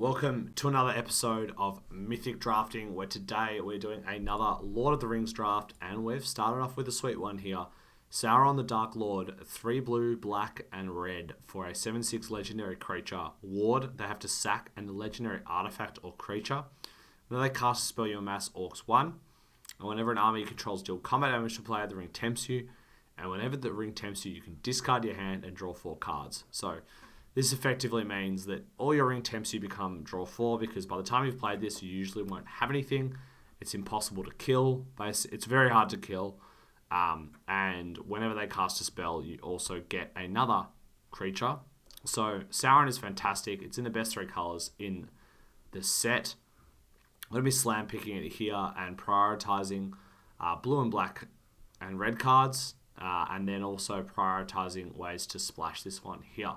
Welcome to another episode of Mythic Drafting, where today we're doing another Lord of the Rings draft, and we've started off with a sweet one here. Sauron the Dark Lord, 3 blue, black, and red for a 7/6 legendary creature. Ward, they have to sack a legendary artifact or creature. When they cast a spell, you amass Orcs 1. And whenever an army controls deal combat damage to a player, the ring tempts you. And whenever the ring tempts you, you can discard your hand and draw 4 cards. So this effectively means that all your ring temps you become draw 4, because by the time you've played this, you usually won't have anything. It's impossible to kill. It's very hard to kill. And whenever they cast a spell, you also get another creature. So Sauron is fantastic. It's in the best 3 colors in the set. I'm going to be slam picking it here and prioritizing blue and black and red cards. And then also prioritizing ways to splash this one here.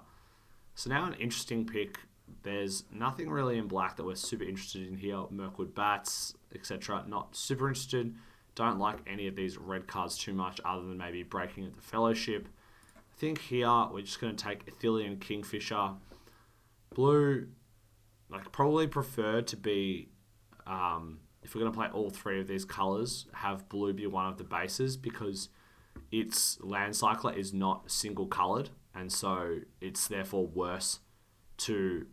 So now an interesting pick. There's nothing really in black that we're super interested in here. Mirkwood Bats, etc. Not super interested. Don't like any of these red cards too much, other than maybe Breaking at the Fellowship. I think here we're just going to take Athelian Kingfisher. Blue, probably prefer to be, if we're going to play all 3 of these colors, have blue be one of the bases, because its land cycler is not single colored. And so it's therefore worse to,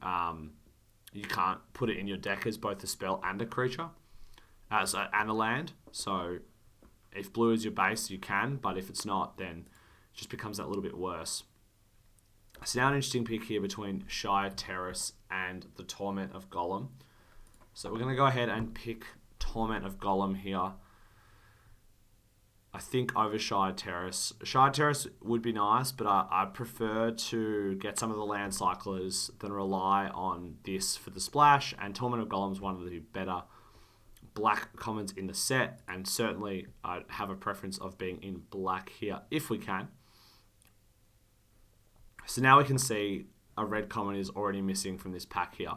you can't put it in your deck as both a spell and a creature, and a land. So if blue is your base, you can, but if it's not, then it just becomes that little bit worse. So now an interesting pick here between Shire Terrace and the Torment of Gollum. So we're going to go ahead and pick Torment of Gollum here. I think over Shire Terrace. Shire Terrace would be nice, but I prefer to get some of the land cyclers than rely on this for the splash. And Torment of Gollum is one of the better black commons in the set, and certainly I have a preference of being in black here if we can. So now we can see a red common is already missing from this pack here.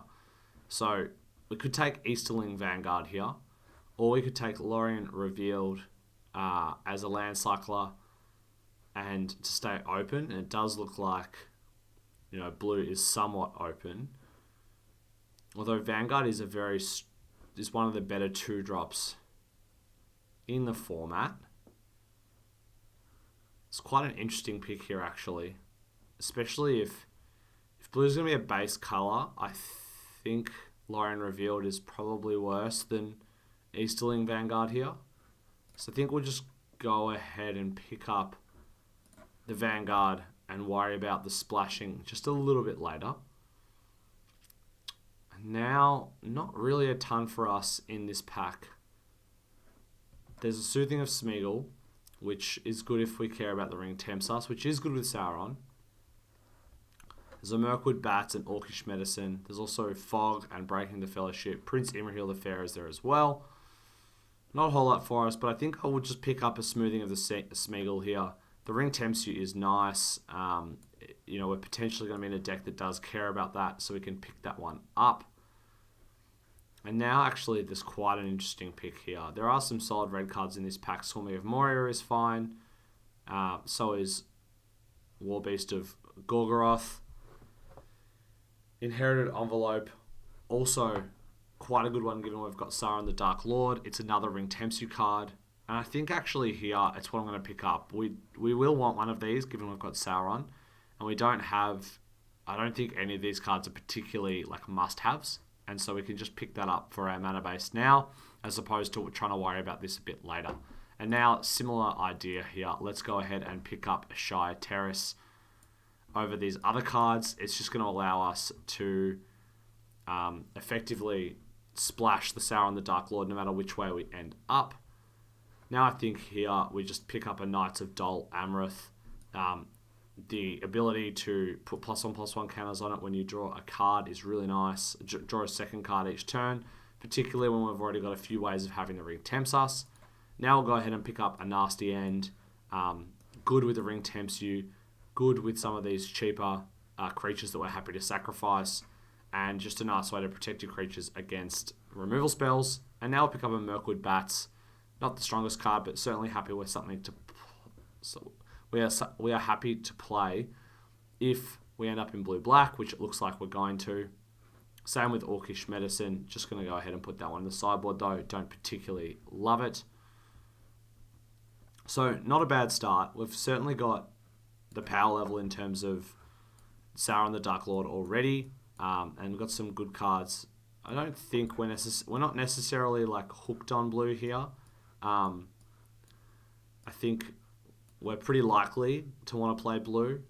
So we could take Easterling Vanguard here, or we could take Lorien Revealed as a land cycler and to stay open. And it does look like, blue is somewhat open, although Vanguard is one of the better 2-drops in the format. It's quite an interesting pick here, actually, especially if blue is going to be a base color. I think Lorien Revealed is probably worse than Easterling Vanguard here. So I think we'll just go ahead and pick up the Vanguard and worry about the splashing just a little bit later. Now, not really a ton for us in this pack. There's a Soothing of Smeagol, which is good if we care about the ring tempts us, which is good with Sauron. There's a Mirkwood Bats and Orcish Medicine. There's also Fog and Breaking the Fellowship. Prince Imrahil the Fair is there as well. Not a whole lot for us, but I think I would just pick up a Smoothing of the Smeagol here. The ring tempts you is nice. We're potentially going to be in a deck that does care about that, so we can pick that one up. And now, actually, there's quite an interesting pick here. There are some solid red cards in this pack. Stormy of Moria is fine. So is Warbeast of Gorgoroth. Inherited Envelope, also quite a good one, given we've got Sauron the Dark Lord. It's another ring tempts you card. And I think actually here, it's what I'm going to pick up. We will want one of these, given we've got Sauron. And we don't have, I don't think any of these cards are particularly must-haves. And so we can just pick that up for our mana base now, as opposed to trying to worry about this a bit later. And now, similar idea here. Let's go ahead and pick up Shire Terrace over these other cards. It's just going to allow us to effectively splash the Sauron the Dark Lord no matter which way we end up. Now I think here we just pick up a Knights of Dol Amrith. The ability to put +1/+1 counters on it when you draw a card is really nice. Draw a second card each turn, particularly when we've already got a few ways of having the ring tempts us. Now we'll go ahead and pick up a Nasty End. Good with the ring tempts you. Good with some of these cheaper creatures that we're happy to sacrifice. And just a nice way to protect your creatures against removal spells. And now we'll pick up a Mirkwood Bats. Not the strongest card, but certainly happy with something to... So we are happy to play if we end up in blue-black, which it looks like we're going to. Same with Orcish Medicine. Just going to go ahead and put that one in the sideboard though. Don't particularly love it. So not a bad start. We've certainly got the power level in terms of Sauron the Dark Lord already. And we've got some good cards. I don't think we're not necessarily like hooked on blue here. I think we're pretty likely to want to play blue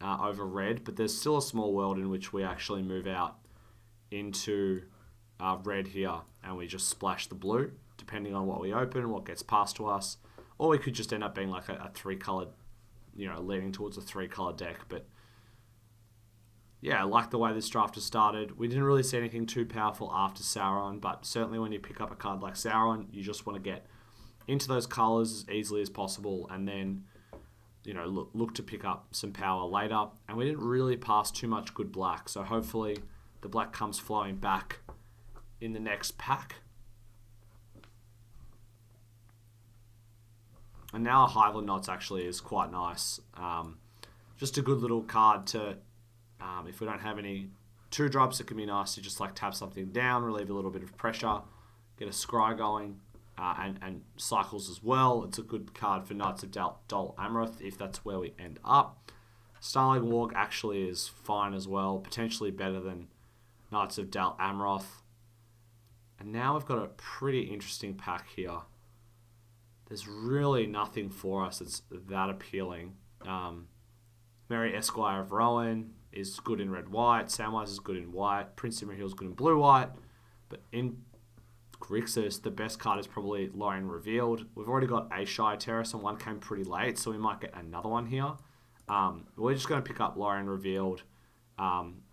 over red, but there's still a small world in which we actually move out into red here and we just splash the blue, depending on what we open, what gets passed to us. Or we could just end up being like a three-coloured, leaning towards a three-colour deck. But yeah, I like the way this draft has started. We didn't really see anything too powerful after Sauron, but certainly when you pick up a card like Sauron, you just want to get into those colours as easily as possible and then, look to pick up some power later. And we didn't really pass too much good black, so hopefully the black comes flowing back in the next pack. And now a Hiveland Knots actually is quite nice. Just a good little card to, if we don't have any 2-drops, it can be nice to just like tap something down, relieve a little bit of pressure, get a scry going, and cycles as well. It's a good card for Knights of Dol Amroth if that's where we end up. Starling Warg actually is fine as well, potentially better than Knights of Dal Amroth. And now we've got a pretty interesting pack here. There's really nothing for us that's that appealing. Merry Esquire of Rowan is good in red-white. Samwise is good in white. Prince Imrahil is good in blue-white. But in Grixis, the best card is probably Lorien Revealed. We've already got a Shire Terrace and one came pretty late, so we might get another one here. We're just going to pick up Lorien Revealed.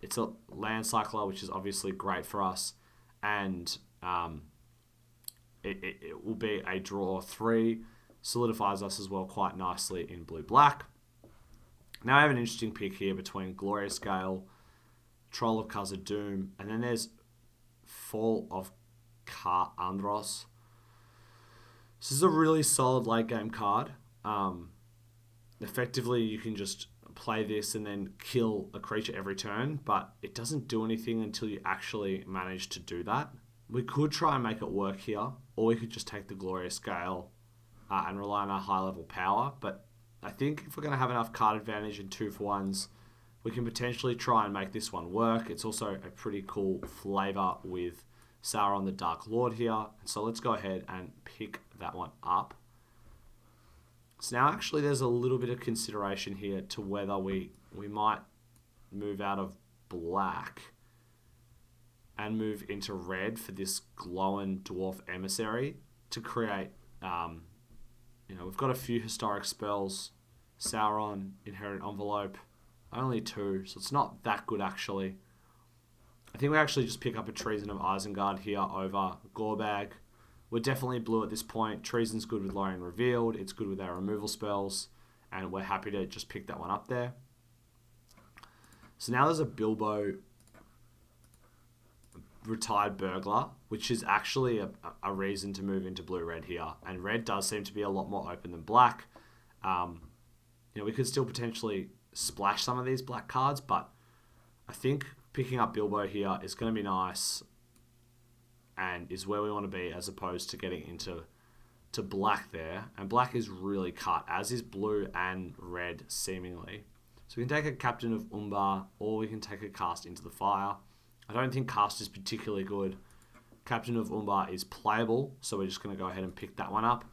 It's a land cycler, which is obviously great for us. And it will be a draw 3. Solidifies us as well quite nicely in blue-black. Now I have an interesting pick here between Glorious Gale, Troll of Khazad-dûm, and then there's Fall of Ka Andros. This is a really solid late game card. Effectively, you can just play this and then kill a creature every turn, but it doesn't do anything until you actually manage to do that. We could try and make it work here, or we could just take the Glorious Gale and rely on our high level power, but I think if we're going to have enough card advantage in 2-for-1s, we can potentially try and make this one work. It's also a pretty cool flavour with Sauron the Dark Lord here. So let's go ahead and pick that one up. So now actually there's a little bit of consideration here to whether we might move out of black and move into red for this Glowing Dwarf Emissary to create, we've got a few historic spells. Sauron, Inherent Envelope, only 2, so it's not that good actually. I think we actually just pick up a Treason of Isengard here over Gorbag. We're definitely blue at this point. Treason's good with Lorien Revealed, it's good with our removal spells, and we're happy to just pick that one up there. So now there's a Bilbo Retired Burglar, which is actually a reason to move into blue-red here. And red does seem to be a lot more open than black. We could still potentially splash some of these black cards, but I think picking up Bilbo here is going to be nice and is where we want to be as opposed to getting into black there. And black is really cut, as is blue and red seemingly. So we can take a Captain of Umbar, or we can take a Cast Into the Fire. I don't think Cast is particularly good. Captain of Umbar is playable, so we're just going to go ahead and pick that one up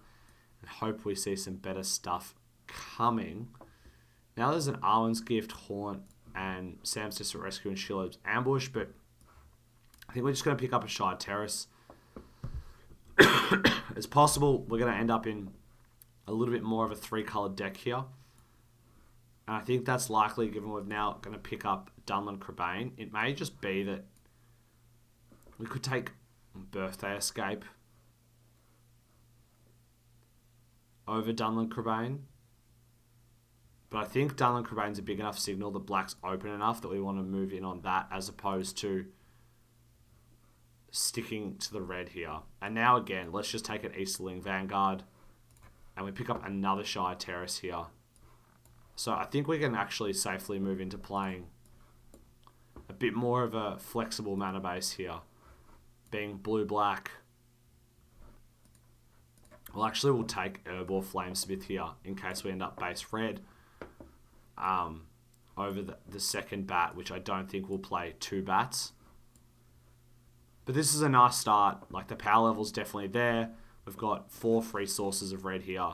and hope we see some better stuff coming. Now there's an Arwen's Gift, Haunt, and Sam's Desperate Rescue and Shield's Ambush, but I think we're just going to pick up a Shire Terrace. It's possible we're going to end up in a little bit more of a 3-coloured deck here. And I think that's likely given we're now going to pick up Dunland Crebain. It may just be that we could take Birthday Escape over Dunland Crebain. But I think Dunland Crebain's a big enough signal that black's open enough that we want to move in on that as opposed to sticking to the red here. And now again, let's just take an Easterling Vanguard and we pick up another Shire Terrace here. So I think we can actually safely move into playing a bit more of a flexible mana base here. Being blue-black. Well, actually, we'll take Herb or Flamesmith here in case we end up base red. Over the second bat, which I don't think we'll play 2 bats. But this is a nice start. Like, the power level's definitely there. We've got 4 free sources of red here.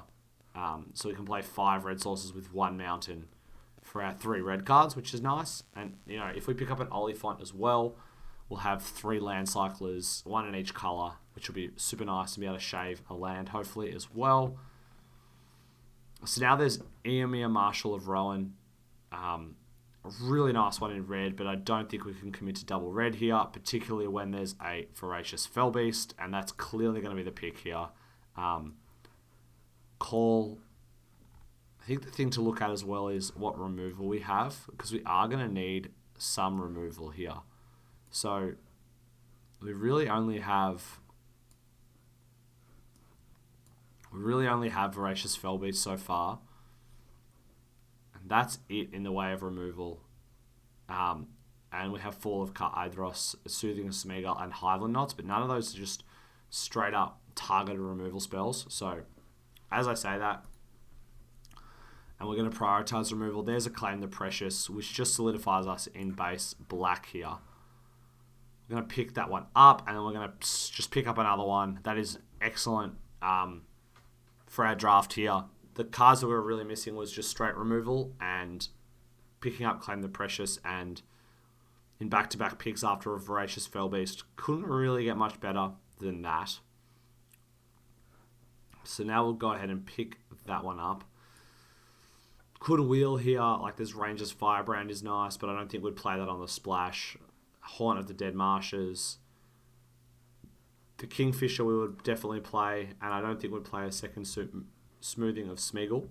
So we can play 5 red sources with 1 mountain for our 3 red cards, which is nice. And, you know, if we pick up an Oliphant as well, we'll have 3 land cyclers, 1 in each colour, which will be super nice to be able to shave a land, hopefully, as well. So now there's Eomer, Marshal of Rowan. A really nice one in red, but I don't think we can commit to double red here, particularly when there's a Voracious Fellbeast, and that's clearly going to be the pick here. Call. I think the thing to look at as well is what removal we have, because we are going to need some removal here. So we really only have Voracious Fellbeast so far. And that's it in the way of removal. And we have Fall of Ka-Idros, Soothing of Smeagol, and Highland Knots, but none of those are just straight up targeted removal spells. So as I say that, and we're going to prioritize removal, there's a Claim the Precious, which just solidifies us in base black here. We're going to pick that one up, and then we're going to just pick up another one. That is excellent for our draft here. The cards that we were really missing was just straight removal and picking up Claim the Precious, and in back-to-back picks after a Voracious Fellbeast. Couldn't really get much better than that. So now we'll go ahead and pick that one up. Could wheel here, like this Ranger's Firebrand is nice, but I don't think we'd play that on the splash. Haunt of the Dead Marshes. The Kingfisher we would definitely play, and I don't think we'd play a second Smoothing of Smeagol.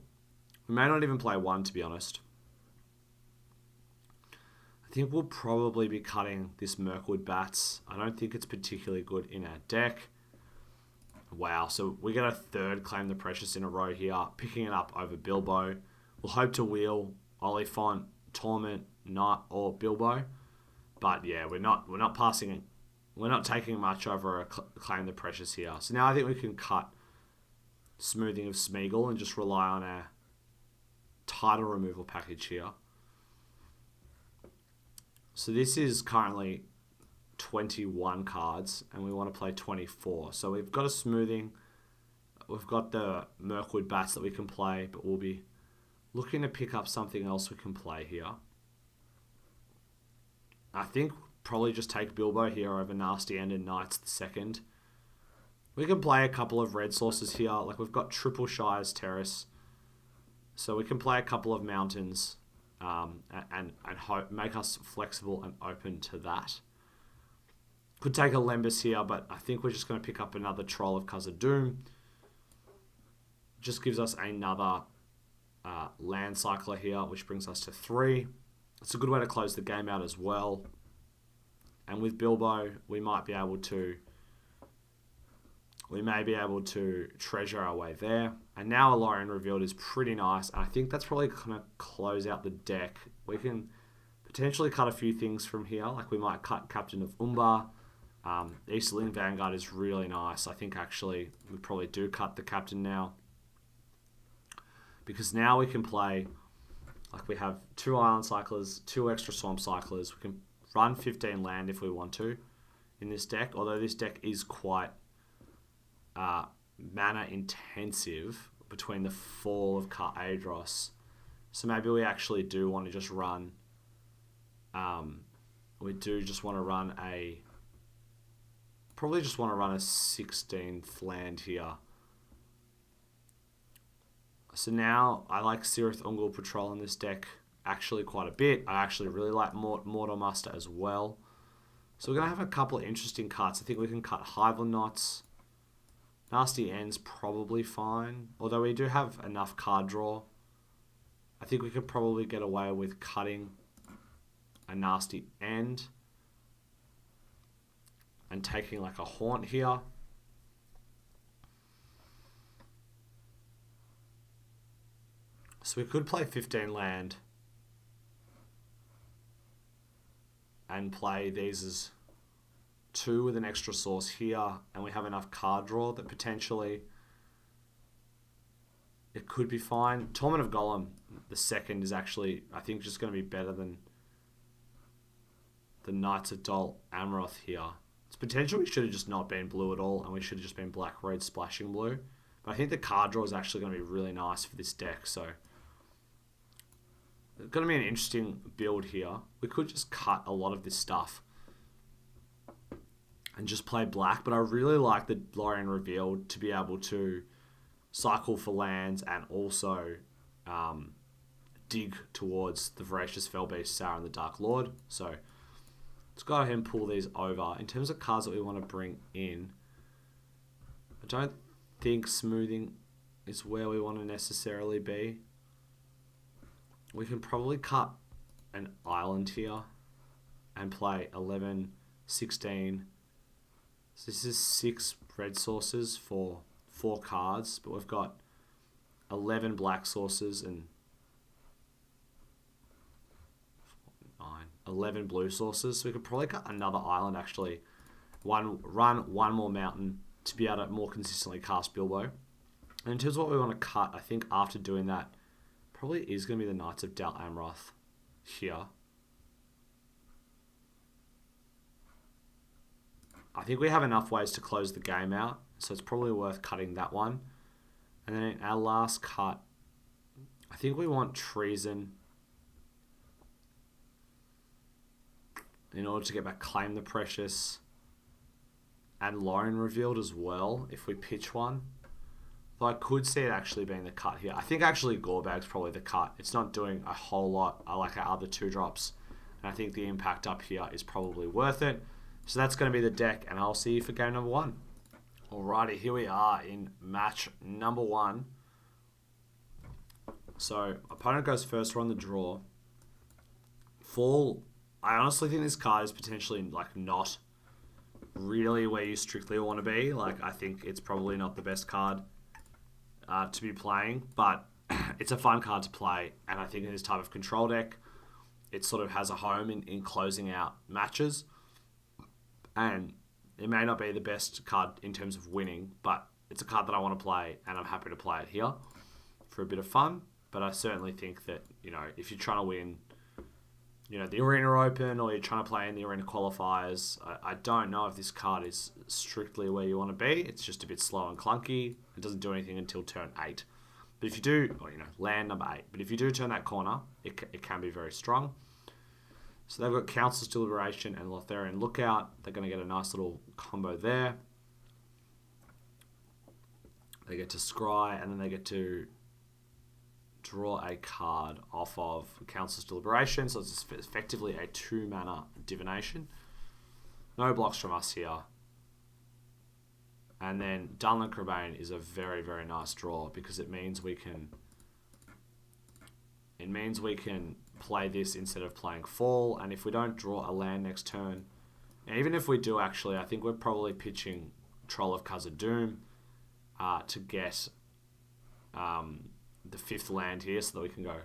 We may not even play 1, to be honest. I think we'll probably be cutting this Mirkwood Bats. I don't think it's particularly good in our deck. Wow, so we get a 3rd Claim the Precious in a row here, picking it up over Bilbo. We'll hope to wheel Oliphant, Torment, Knight, or Bilbo. But yeah, we're not passing. We're not taking much over a Claim the Precious here. So now I think we can cut Smoothing of Smeagol and just rely on our title removal package here. So this is currently 21 cards, and we want to play 24. So we've got a Smoothing. We've got the Mirkwood Bats that we can play, but we'll be looking to pick up something else we can play here. I think probably just take Bilbo here over Nasty End and Knights the second. We can play a couple of red sources here. Like, we've got Triple Shire's Terrace. So we can play a couple of mountains and hope, make us flexible and open to that. Could take a Lembas here, but I think we're just going to pick up another Troll of Khazad-dûm. Just gives us another land cycler here, which brings us to 3. It's a good way to close the game out as well. And with Bilbo, we may be able to treasure our way there. And now Alorian Revealed is pretty nice. And I think that's probably going to close out the deck. We can potentially cut a few things from here. Like, we might cut Captain of Umbar. Easterling Vanguard is really nice. I think actually we probably do cut the Captain now. Because now we can play, like, we have 2 Island Cyclers, 2 extra Swamp Cyclers. We can run 15 land if we want to in this deck. Although this deck is quite mana intensive between the Fall of Ka-Idros. So maybe we actually do want to just run... we do just want to run a... Probably just want to run a 16th land here. So now I like Cirith Ungol Patrol in this deck actually quite a bit. I actually really like Mortal Muster as well. So we're going to have a couple of interesting cuts. I think we can cut Highland Knots. Nasty End's probably fine. Although we do have enough card draw. I think we could probably get away with cutting a Nasty End. And taking like a Haunt here. So we could play 15 land. and play these as 2 with an extra source here, and we have enough card draw that potentially it could be fine. Torment of Golem, the second, is actually, I think, just going to be better than the Knights of Dol Amroth here. It's potential we should have just not been blue at all, and we should have just been black, red, splashing blue. But I think the card draw is actually going to be really nice for this deck, so it's going to be an interesting build here. We could just cut a lot of this stuff and just play black, but I really like the Lorien Revealed to be able to cycle for lands and also dig towards the Voracious Fellbeast, Sauron the Dark Lord. So let's go ahead and pull these over. In terms of cards that we want to bring in, I don't think smoothing is where we want to necessarily be. We can probably cut an island here and play 11, 16. So this is 6 red sources for 4 cards, but we've got 11 black sources and 11 blue sources. So we could probably cut another island actually. Run one more mountain to be able to more consistently cast Bilbo. And in terms of what we want to cut, I think after doing that, probably is going to be the Knights of Dol Amroth here. I think we have enough ways to close the game out, so it's probably worth cutting that one. And then in our last cut, I think we want Treason in order to get back Claim the Precious and Lorien Revealed as well, if we pitch one. Though I could see it actually being the cut here. I think actually Gorebag's probably the cut. It's not doing a whole lot. I like our other 2 drops. And I think the impact up here is probably worth it. So that's going to be the deck, and I'll see you for game number 1. Alrighty, here we are in match number 1. So opponent goes first. We're on the draw. Fall. I honestly think this card is potentially like not really where you strictly want to be. Like, I think it's probably not the best card to be playing, but it's a fun card to play, and I think in this type of control deck, it sort of has a home in closing out matches. And it may not be the best card in terms of winning, but it's a card that I want to play, and I'm happy to play it here for a bit of fun. But I certainly think that, you know, if you're trying to win, you know, the Arena Open, or you're trying to play in the Arena Qualifiers, I don't know if this card is strictly where you want to be. It's just a bit slow and clunky. It doesn't do anything until turn 8. But if you do, or, you know, land number 8. But if you do turn that corner, it can be very strong. So they've got Council's Deliberation and Lotharian Lookout. They're going to get a nice little combo there. They get to scry, and then they get to draw a card off of Council's Deliberation. So it's effectively a 2-mana divination. No blocks from us here. And then Dunlan Crabane is a very, very nice draw, because it means we can play this instead of playing Fall. And if we don't draw a land next turn, and even if we do, actually, I think we're probably pitching Troll of Khazad-dûm to get the 5th land here, so that we can go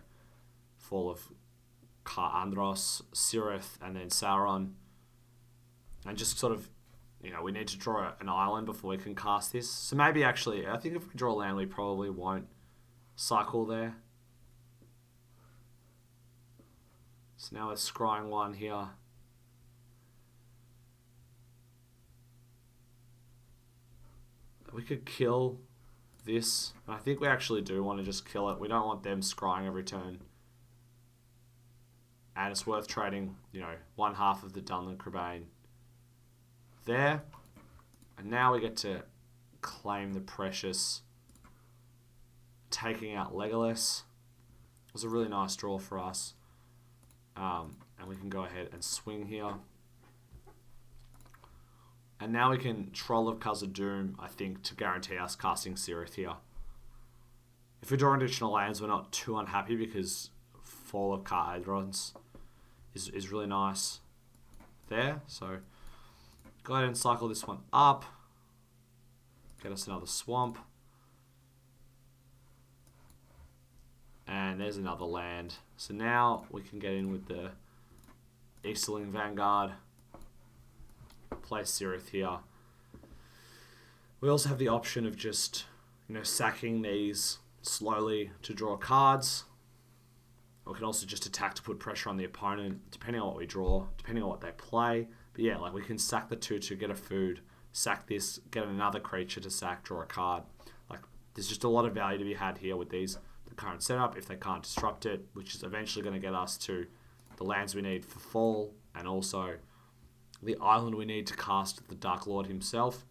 Fall of Ka-Andros, Sirith, and then Sauron. And just sort of, you know, we need to draw an island before we can cast this. So maybe actually, I think if we draw land, we probably won't cycle there. So now we're scrying one here. We could kill this. I think we actually do want to just kill it. We don't want them scrying every turn. And it's worth trading, you know, 1/2 of the Dunlan Crabane there. And now we get to claim the Precious, taking out Legolas. It was a really nice draw for us. And we can go ahead and swing here. And now we can Troll of Khazad-dûm, I think, to guarantee us casting Sirith here. If we draw additional lands, we're not too unhappy, because Fall of Ka-Andros is really nice there. So go ahead and cycle this one up. Get us another swamp. And there's another land. So now we can get in with the Easterling Vanguard. Play Sirith here. We also have the option of just, sacking these slowly to draw cards. We can also just attack to put pressure on the opponent, depending on what we draw, depending on what they play. But yeah, like we can sack the 2/2, get a food, sack this, get another creature to sack, draw a card. Like, there's just a lot of value to be had here with the current setup if they can't disrupt it, which is eventually going to get us to the lands we need for fall, and also the island we need to cast the Dark Lord himself.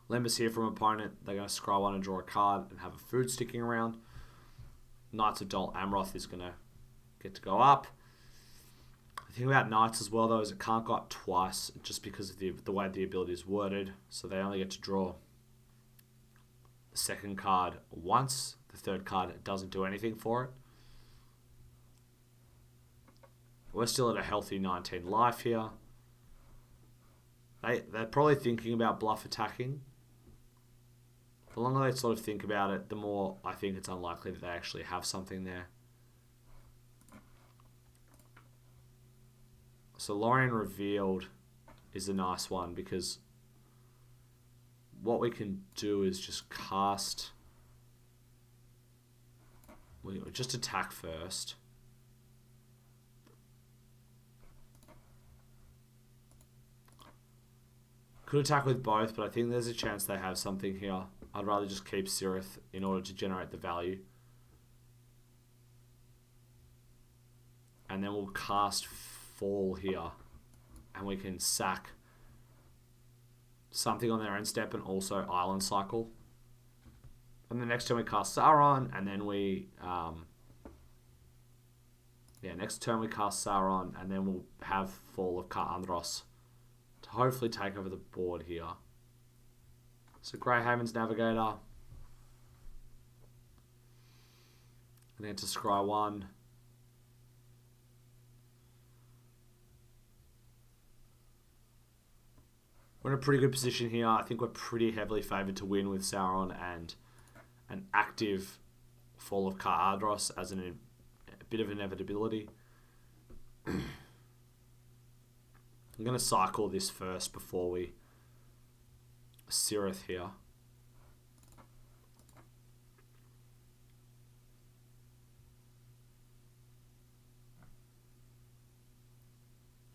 Lembas here from opponent. They're going to scroll one and draw a card and have a food sticking around. Knights of Dol Amroth is going to get to go up. The thing about Knights as well, though, is it can't go up twice just because of the way the ability is worded. So they only get to draw the second card once. The third card doesn't do anything for it. We're still at a healthy 19 life here. They're probably thinking about bluff attacking. The longer they sort of think about it, the more I think it's unlikely that they actually have something there. So Lorien Revealed is a nice one because what we can do is just cast... We just attack first. Could attack with both, but I think there's a chance they have something here. I'd rather just keep Sirith in order to generate the value. And then we'll cast Fall here. And we can sack something on their end step and also Island Cycle. And the next turn we cast Sauron, and then we... next turn we cast Sauron, and then we'll have Fall of Ka Andros to hopefully take over the board here. So Greyhaven's Navigator. And then to scry one. We're in a pretty good position here. I think we're pretty heavily favoured to win with Sauron and an active Fall of Ka Andros as a bit of inevitability. I'm going to cycle this first before we Sirith here.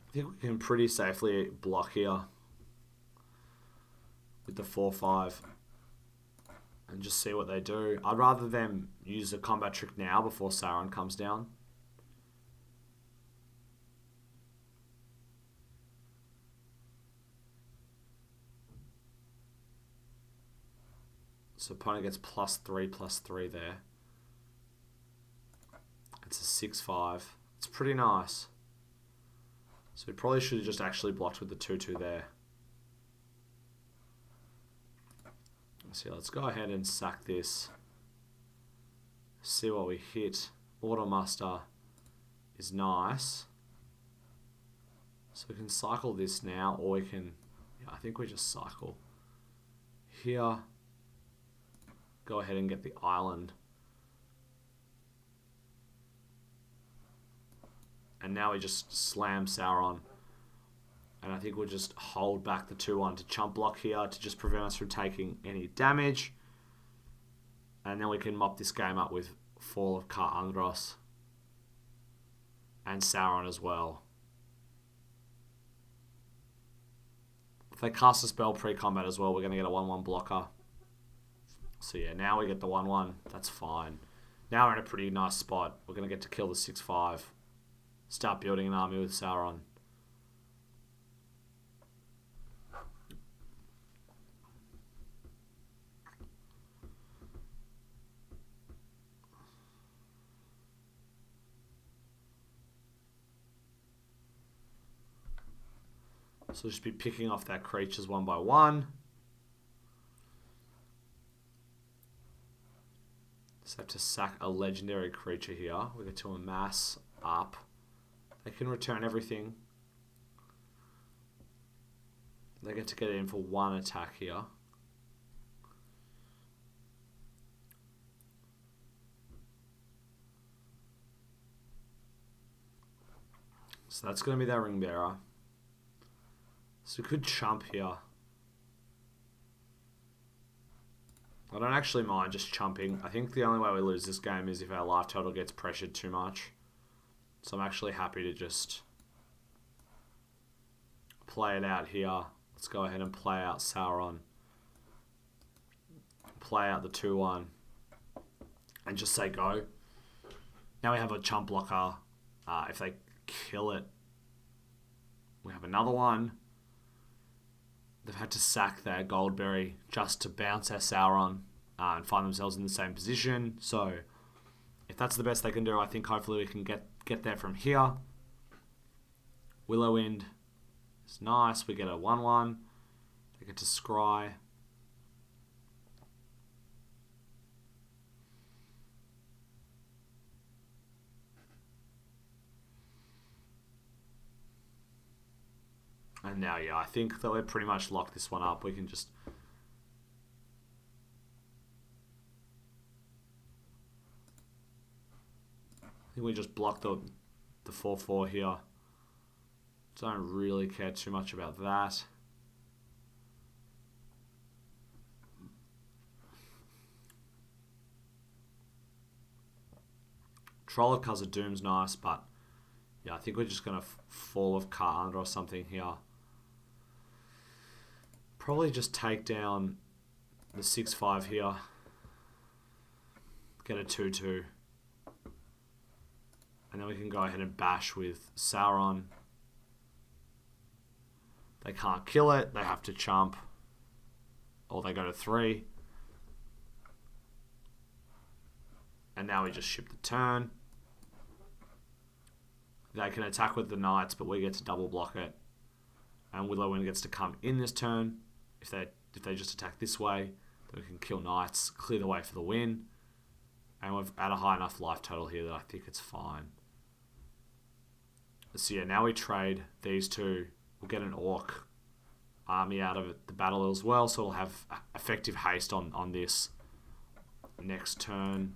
I think we can pretty safely block here with the 4/5 and just see what they do. I'd rather them use a combat trick now before Sauron comes down. So opponent gets +3/+3 there. It's a 6/5. It's pretty nice. So we probably should have just actually blocked with the 2/2 there. So let's go ahead and sack this. See what we hit. Automuster is nice. So we can cycle this now, or we can... I think we just cycle. Here. Go ahead and get the island. And now we just slam Sauron. And I think we'll just hold back the 2/1 to chump block here to just prevent us from taking any damage. And then we can mop this game up with Fall of Ka Andros. And Sauron as well. If they cast a spell pre-combat as well, we're going to get a 1/1 blocker. So yeah, now we get the 1/1. That's fine. Now we're in a pretty nice spot. We're going to get to kill the 6/5. Start building an army with Sauron. So just be picking off their creatures one by one. Just have to sack a legendary creature here. We get to amass up. They can return everything. They get to get in for one attack here. So So that's going to be their ring bearer. So we could chump here. I don't actually mind just chumping. I think the only way we lose this game is if our life total gets pressured too much. So I'm actually happy to just play it out here. Let's go ahead and play out Sauron. Play out the 2-1. And just say go. Now we have a chump blocker. If they kill it, we have another one. They've had to sack their Goldberry just to bounce our Sauron and find themselves in the same position. So if that's the best they can do, I think hopefully we can get there from here. Willowwind is nice. We get a 1-1. They get to scry. And now, yeah, I think that we're pretty much locked this one up. We can just... I think we just block the 4-4 here. Don't really care too much about that. Troll of Khazad-dûm's nice, but yeah, I think we're just going to fall of Ka-Anda or something here. Probably just take down the 6-5 here. Get a 2-2. And then we can go ahead and bash with Sauron. They can't kill it. They have to chump. Or they go to 3. And now we just ship the turn. They can attack with the knights, but we get to double block it. And Willowwind gets to come in this turn. If they just attack this way, then we can kill knights, clear the way for the win. And we've at a high enough life total here that I think it's fine. So yeah, now we trade these two. We'll get an orc army out of the battle as well, so we'll have effective haste on this next turn.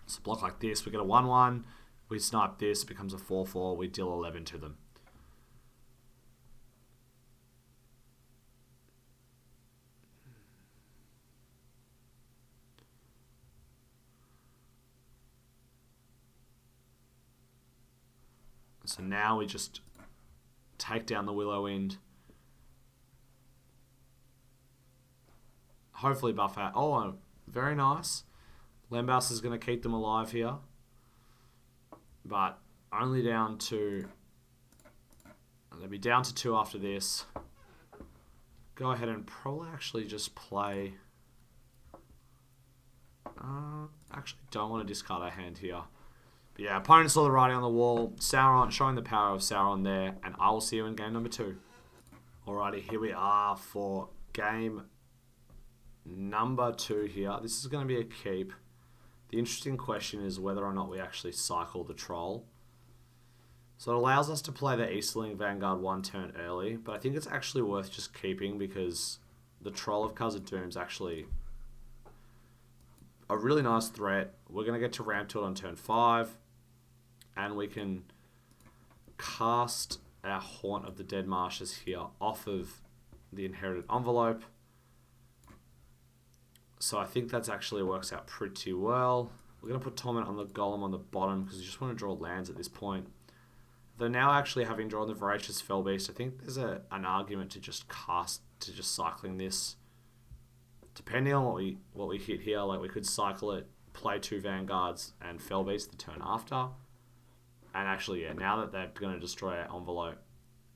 So block like this, we get a 1-1. We snipe this, it becomes a 4-4. We deal 11 to them. So now we just take down the Willowwind. Hopefully buff out. Oh, very nice. Lembas is going to keep them alive here. But only down to... They'll be down to 2 after this. Go ahead and probably actually just play... actually don't want to discard our hand here. But yeah, opponent saw the writing on the wall. Sauron, showing the power of Sauron there. And I will see you in game number 2. Alrighty, here we are for game number 2 here. This is going to be a keep. The interesting question is whether or not we actually cycle the troll. So it allows us to play the Easterling Vanguard 1 turn early. But I think it's actually worth just keeping because the Troll of Khazad-dûm is actually a really nice threat. We're going to get to ramp to it on turn 5. And we can cast our Haunt of the Dead Marshes here off of the Inherited Envelope. So I think that's actually works out pretty well. We're going to put Torment on the Golem on the bottom because we just want to draw lands at this point. Though now actually having drawn the Voracious Fellbeast, I think there's an argument to just cycling this. Depending on what we hit here, like we could cycle it, play 2 Vanguards and Fellbeast the turn after. And actually, yeah, now that they're going to destroy our envelope,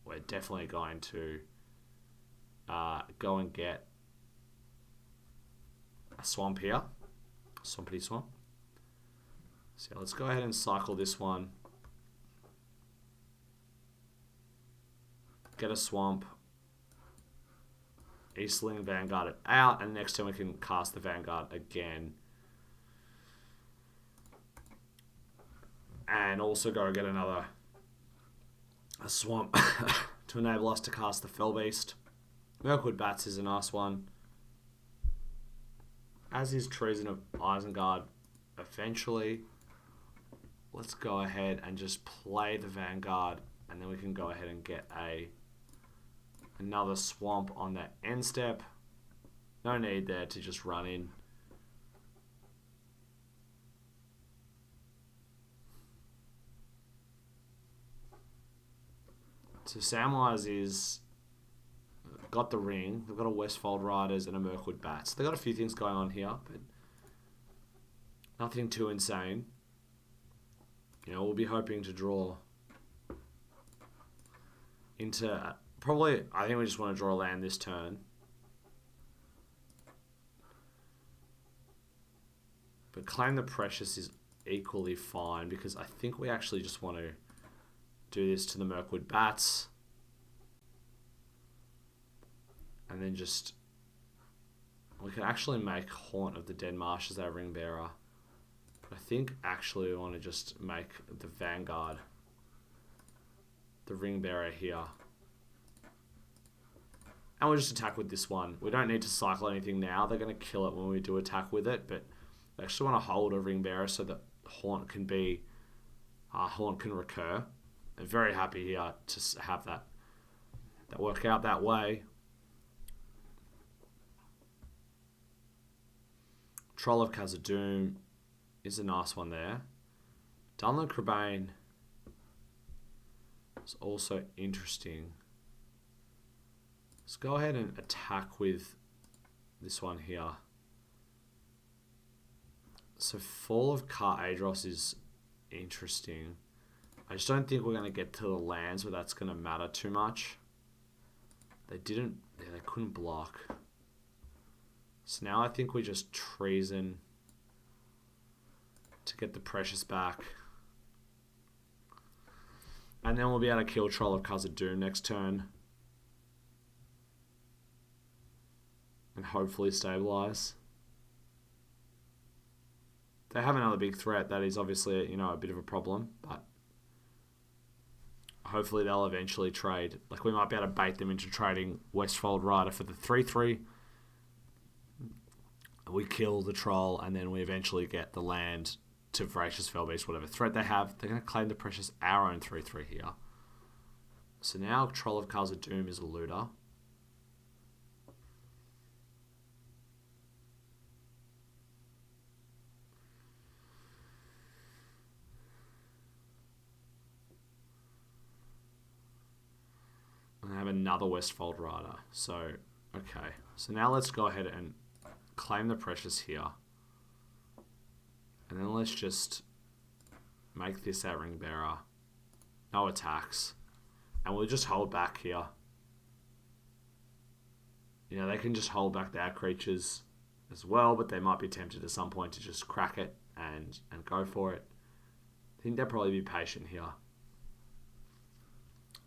we're definitely going to go and get a swamp here. Swampity swamp. So yeah, let's go ahead and cycle this one. Get a swamp. Eastling Vanguard it out, and next turn we can cast the Vanguard again. And also go get a swamp to enable us to cast the Fellbeast. Mirkwood Bats is a nice one. As is Treason of Isengard eventually. let's go ahead and just play the Vanguard, and then we can go ahead and get another swamp on that end step. No need there to just run in. So Samwise is got the ring. They've got a Westfold Riders and a Mirkwood Bats. They've got a few things going on here, but nothing too insane. You know, we'll be hoping to draw into probably. I think we just want to draw a land this turn. But Claim the Precious is equally fine because I think we actually just want to do this to the Mirkwood Bats. And then just... we could actually make Haunt of the Dead Marsh as our Ring Bearer. But I think actually we want to just make the Vanguard the Ring Bearer here. And we'll just attack with this one. We don't need to cycle anything now. They're going to kill it when we do attack with it. But we actually want to hold a Ring Bearer so that Haunt can be... Haunt can recur. I'm very happy here to have that work out that way. Troll of Khazad-dûm is a nice one there. Dunlop Crebain is also interesting. Let's go ahead and attack with this one here. So Fall of Khar-Adros is interesting. I just don't think we're going to get to the lands where that's going to matter too much. They couldn't block. So now I think we just Treason to get the Precious back. And then we'll be able to kill Troll of Khazad-dûm next turn. And hopefully stabilize. They have another big threat that is obviously, a bit of a problem, but hopefully they'll eventually trade. Like, we might be able to bait them into trading Westfold Rider for the 3/3. We kill the troll, and then we eventually get the land to Voracious Fellbeast, whatever threat they have. They're going to claim the Precious, our own 3/3 here. So now Troll of Khazad-dûm is a looter. And I have another Westfold Rider. So, okay. So now let's go ahead and claim the Precious here. And then let's just make this our Ring Bearer. No attacks. And we'll just hold back here. They can just hold back their creatures as well, but they might be tempted at some point to just crack it and go for it. I think they'll probably be patient here.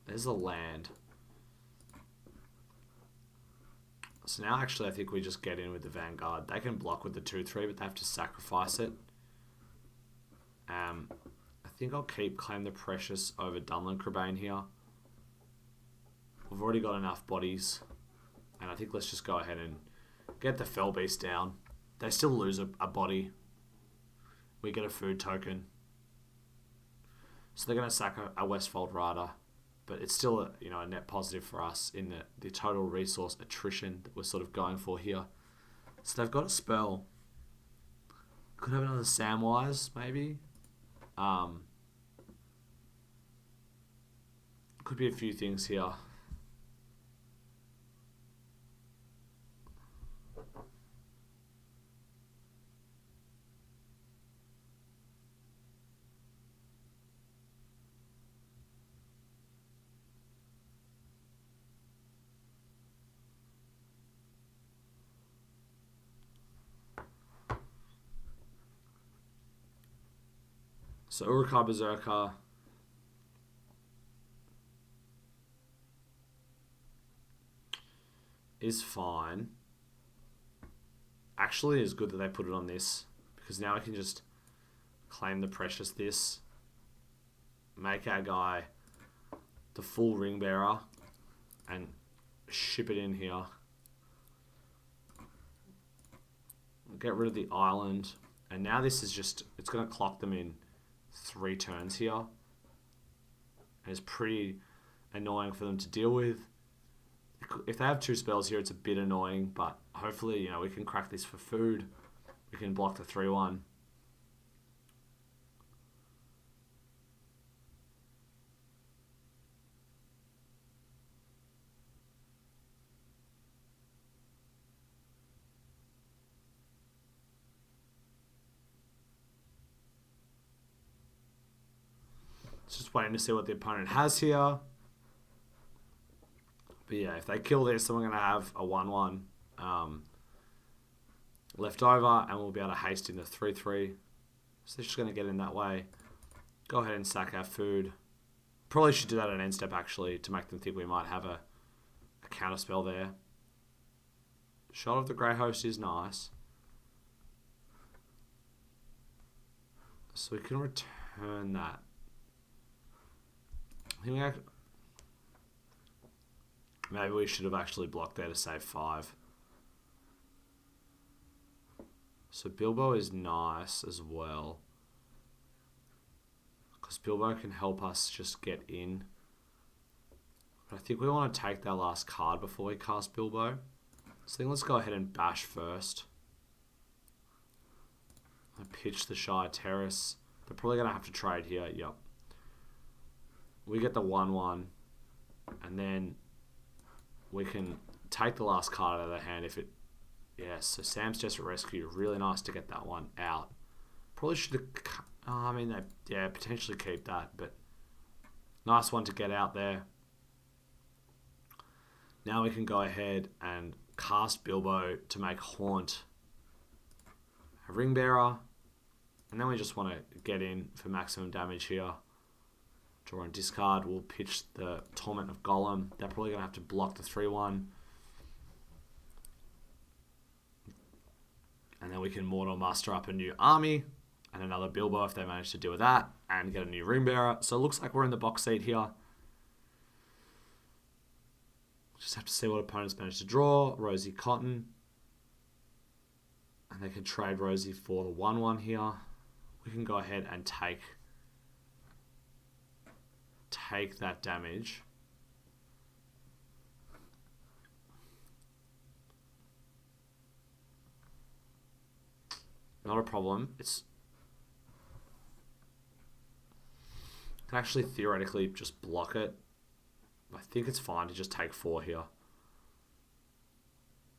There's a land. So now actually I think we just get in with the Vanguard. They can block with the 2/3, but they have to sacrifice it. I think I'll keep Claim the Precious over Dunlop Crebain here. We've already got enough bodies. And I think let's just go ahead and get the Fellbeast down. They still lose a body. We get a food token. So they're going to sack a Westfold Rider. But it's still a net positive for us in the total resource attrition that we're sort of going for here. So they've got a spell. Could have another Samwise, maybe. Could be a few things here. So Uruk-hai Berserker. Is fine. Actually, it's good that they put it on this, because now I can just claim the Precious this, make our guy the full Ring Bearer, and ship it in here. Get rid of the island, and now this is just, it's going to clock them in 3 turns here. And it's pretty annoying for them to deal with. If they have 2 spells here, it's a bit annoying, but hopefully, we can crack this for food. We can block the 3-1. Just waiting to see what the opponent has here. But yeah, if they kill this, then we're going to have a 1-1 left over, and we'll be able to haste into 3-3. So they're just going to get in that way. Go ahead and sack our food. Probably should do that at end step, actually, to make them think we might have a counter spell there. Shot of the Grey Host is nice. So we can return that. I think maybe we should have actually blocked there to save 5. So Bilbo is nice as well, because Bilbo can help us just get in. But I think we want to take that last card before we cast Bilbo. So I think let's go ahead and bash first. I pitch the Shire Terrace. They're probably going to have to trade here. Yep. We get the 1-1, and then we can take the last card out of their hand if it... Yes, so Sam's Desperate Rescue. Really nice to get that one out. Probably should have... potentially keep that, but nice one to get out there. Now we can go ahead and cast Bilbo to make Haunt a Ring Bearer, and then we just want to get in for maximum damage here. Draw and discard. We'll pitch the Torment of Gollum. They're probably going to have to block the 3-1. And then we can mortal muster up a new army and another Bilbo if they manage to deal with that, and get a new Ring Bearer. So it looks like we're in the box seat here. Just have to see what opponents manage to draw. Rosie Cotton. And they can trade Rosie for the 1-1 here. We can go ahead and take that damage. Not a problem. Can actually theoretically just block it. I think it's fine to just take 4 here.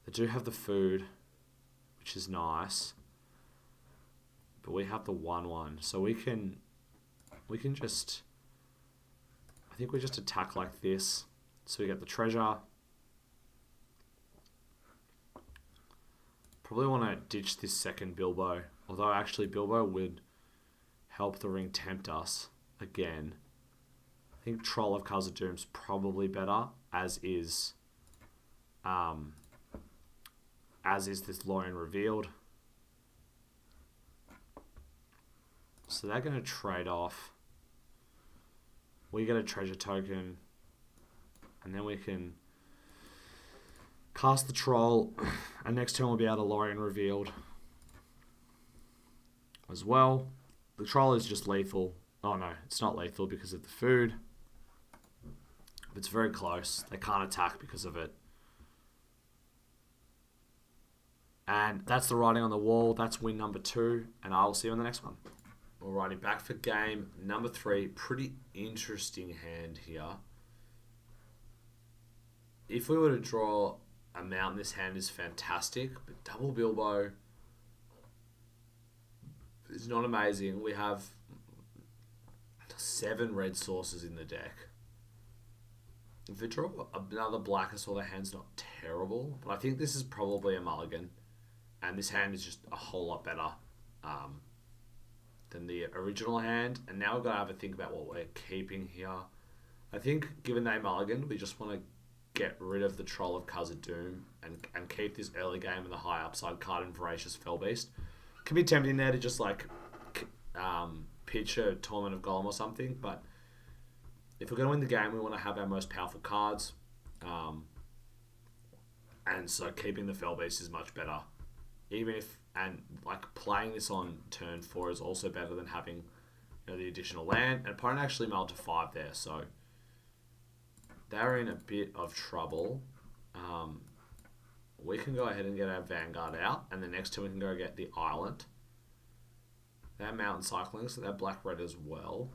They do have the food, which is nice. But we have the 1-1. So we can just... I think we just attack like this. So we get the treasure. Probably want to ditch this second Bilbo. Although actually Bilbo would help the ring tempt us again. I think Troll of Khazad-dûm's probably better, as is this Lorien Revealed. So they're going to trade off. We get a treasure token, and then we can cast the Troll, and next turn we'll be able to Lorien Revealed as well. The Troll is just lethal. Oh no, it's not lethal because of the food. It's very close. They can't attack because of it. And that's the writing on the wall. That's win number 2, and I will see you on the next one. Alrighty, back for game number 3. Pretty interesting hand here. If we were to draw a mountain, this hand is fantastic, but double Bilbo is not amazing. We have 7 red sources in the deck. If we draw another black, I saw the hand's not terrible, but I think this is probably a mulligan, and this hand is just a whole lot better than the original hand. And now we've got to have a think about what we're keeping here. I think given they mulligan, we just want to get rid of the Troll of Khazad-dûm and keep this early game with a high upside card in Voracious Fellbeast. Can be tempting there to just like pitch a Torment of Gollum or something, but if we're going to win the game, we want to have our most powerful cards. And so keeping the Fellbeast is much better. Even if, and like playing this on turn 4 is also better than having, the additional land. And opponent actually milled to 5 there, so they're in a bit of trouble. We can go ahead and get our Vanguard out, and the next turn we can go get the Island. They're mountain cycling, so they're black-red as well.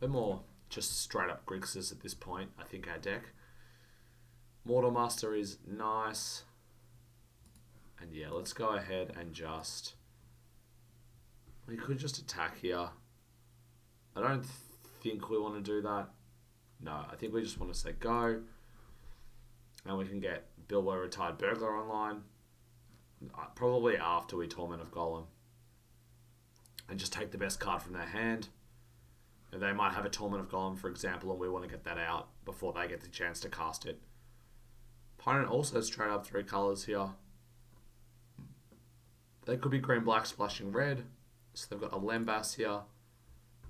We're more just straight-up Grixis at this point, I think, our deck. Mortal Master is nice. And yeah, let's go ahead and just... We could just attack here. I don't think we want to do that. No, I think we just want to say go. And we can get Bilbo Retired Burglar online. Probably after we Torment of Golem. And just take the best card from their hand. And they might have a Torment of Golem, for example, and we want to get that out before they get the chance to cast it. Opponent also straight up 3 colours here. They could be green-black splashing red. So they've got a Lembas here.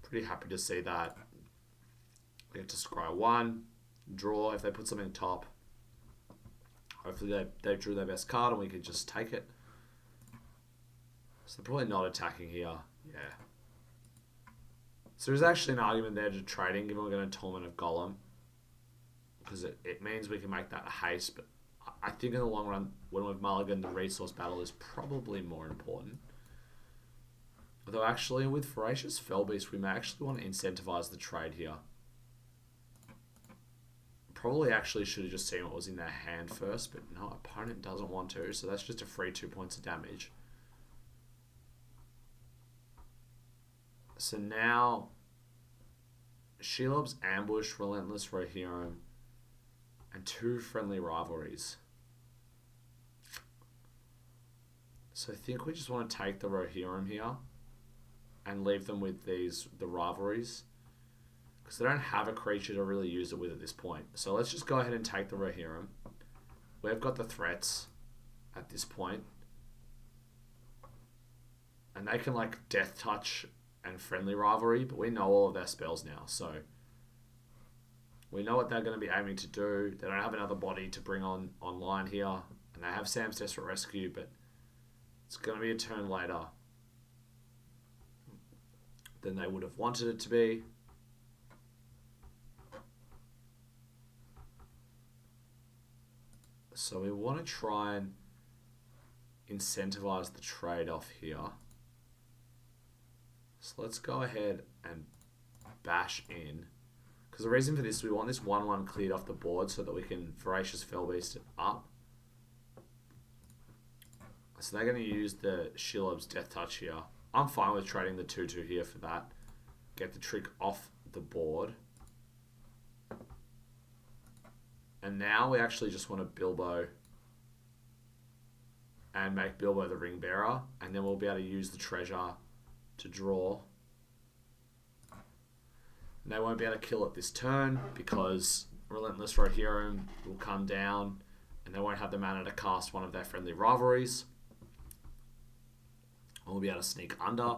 Pretty happy to see that. We get to scry 1. Draw if they put something top. Hopefully they drew their best card and we could just take it. So they're probably not attacking here. Yeah. So there's actually an argument there to trading, given we're going to Torment of Golem. Because it means we can make that a haste. But I think in the long run, when we've mulliganed, the resource battle is probably more important. Although actually with Voracious Fellbeast, we may actually want to incentivize the trade here. Probably actually should have just seen what was in their hand first, but no, opponent doesn't want to, so that's just a free 2 points of damage. So now, Shelob's Ambush, Relentless Rohirrim, and 2 Friendly Rivalries. So I think we just want to take the Rohirrim here and leave them with the Rivalries, because they don't have a creature to really use it with at this point. So let's just go ahead and take the Rohirrim. We've got the threats at this point. And they can like Death Touch and Friendly Rivalry, but we know all of their spells now. So we know what they're going to be aiming to do. They don't have another body to bring online here. And they have Sam's Desperate Rescue, but it's going to be a turn later than they would have wanted it to be. So we want to try and incentivize the trade-off here. So let's go ahead and bash in. Because the reason for this, we want this 1-1 cleared off the board so that we can Voracious Fellbeast it up. So they're going to use the Shelob's Death Touch here. I'm fine with trading the 2-2 here for that. Get the trick off the board. And now we actually just want to Bilbo and make Bilbo the Ring Bearer. And then we'll be able to use the treasure to draw. And they won't be able to kill it this turn because Relentless Rohirrim will come down and they won't have the mana to cast one of their Friendly Rivalries. We'll be able to sneak under.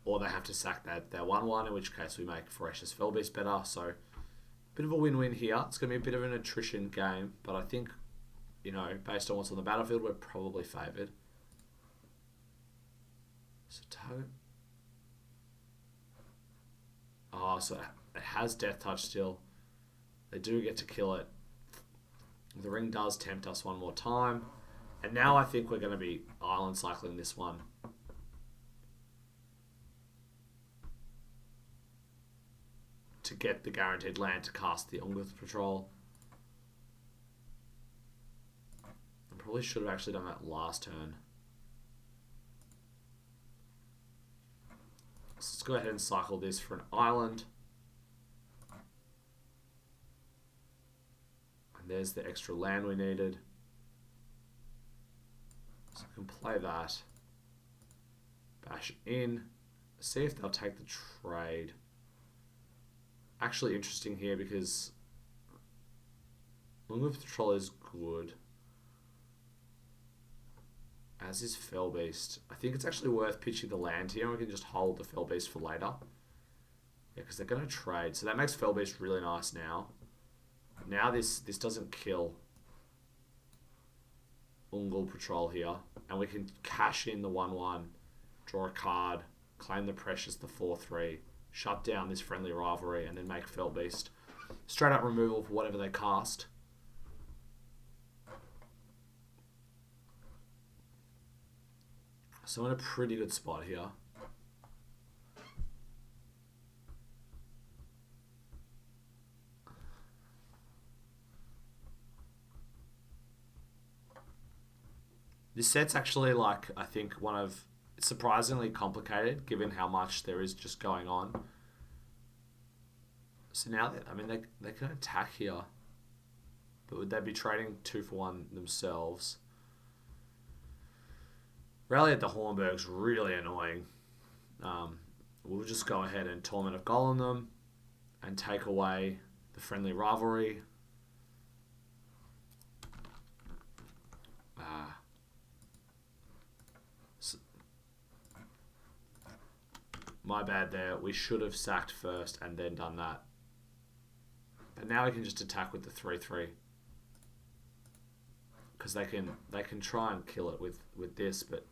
Or they have to sack their 1-1, in which case we make Voracious Fellbeast better. So bit of a win-win here. It's going to be a bit of an attrition game, but I think, based on what's on the battlefield, we're probably favoured. So target. Oh, so it has Death Touch still. They do get to kill it. The ring does tempt us one more time. And now I think we're going to be island cycling this one. To get the guaranteed land to cast the Ungith Patrol. I probably should have actually done that last turn. So let's go ahead and cycle this for an island. And there's the extra land we needed. So I can play that. Bash in. See if they'll take the trade. Actually interesting here because Ungith Patrol is good. As is Fellbeast. I think it's actually worth pitching the land here and we can just hold the Fellbeast for later. Yeah, because they're going to trade. So that makes Fellbeast really nice now. Now this doesn't kill Ungol Patrol here. And we can cash in the 1-1, draw a card, claim the precious, the 4/3, shut down this friendly rivalry, and then make Fell Beast straight up removal for whatever they cast. So in a pretty good spot here. This set's actually, like, I think it's surprisingly complicated given how much there is just going on. So now, they can attack here. But would they be trading 2 for 1 themselves? Rally at the Hornberg's really annoying. We'll just go ahead and Torment of Golem them and take away the friendly rivalry. My bad there. We should have sacked first and then done that. But now we can just attack with the 3/3. Because they can try and kill it with this, but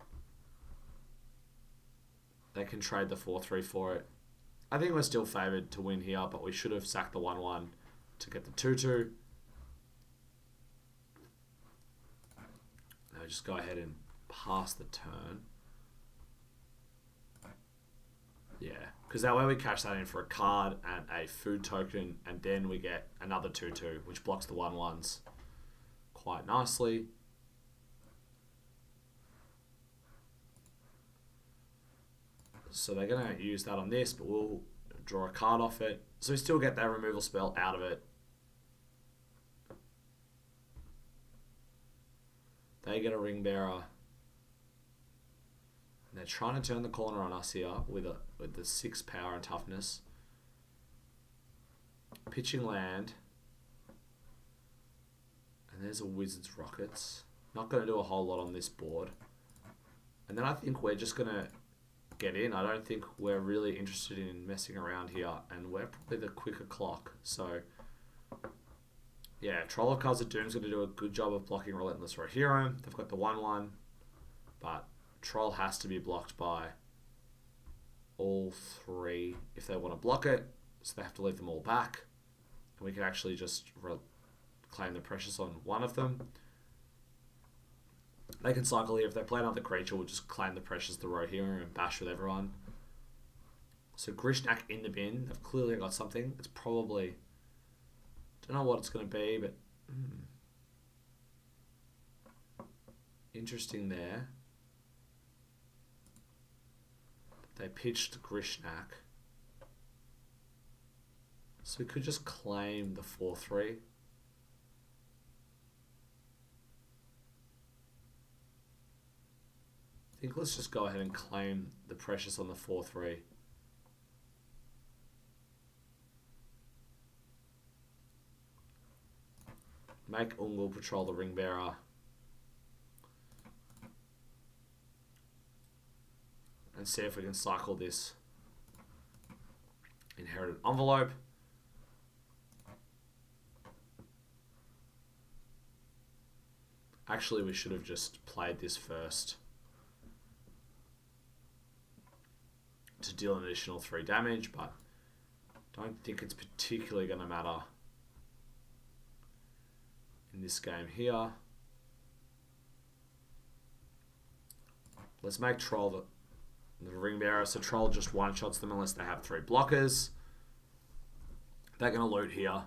they can trade the 4/3 for it. I think we're still favoured to win here, but we should have sacked the 1/1 to get the 2/2. Now just go ahead and pass the turn. Yeah, because that way we cash that in for a card and a food token, and then we get another 2/2, which blocks the 1/1s quite nicely. So they're going to use that on this, but we'll draw a card off it. So we still get that removal spell out of it. They get a Ring Bearer. And they're trying to turn the corner on us here with the 6 power and toughness. Pitching land. And there's a Wizard's Rockets. Not going to do a whole lot on this board. And then I think we're just going to get in. I don't think we're really interested in messing around here. And we're probably the quicker clock. So, yeah, Troll of Khazad-dûm's going to do a good job of blocking Relentless Rohirrim. They've got the 1/1. But Troll has to be blocked by all 3 if they want to block it. So they have to leave them all back. And we can actually just claim the precious on one of them. They can cycle here. If they play another creature, we'll just claim the precious, the Rohirrim, and bash with everyone. So Grishnak in the bin. They've clearly got something. It's probably... Don't know what it's going to be, but... Interesting there. They pitched Grishnak. So we could just claim the 4/3. I think let's just go ahead and claim the precious on the 4/3. Make Ungol patrol the Ring Bearer. And see if we can cycle this inherited envelope. Actually, we should have just played this first to deal an additional 3 damage, but don't think it's particularly going to matter in this game here. Let's make Troll the Ring Bearer, so Troll just one-shots them unless they have 3 blockers. They're going to loot here.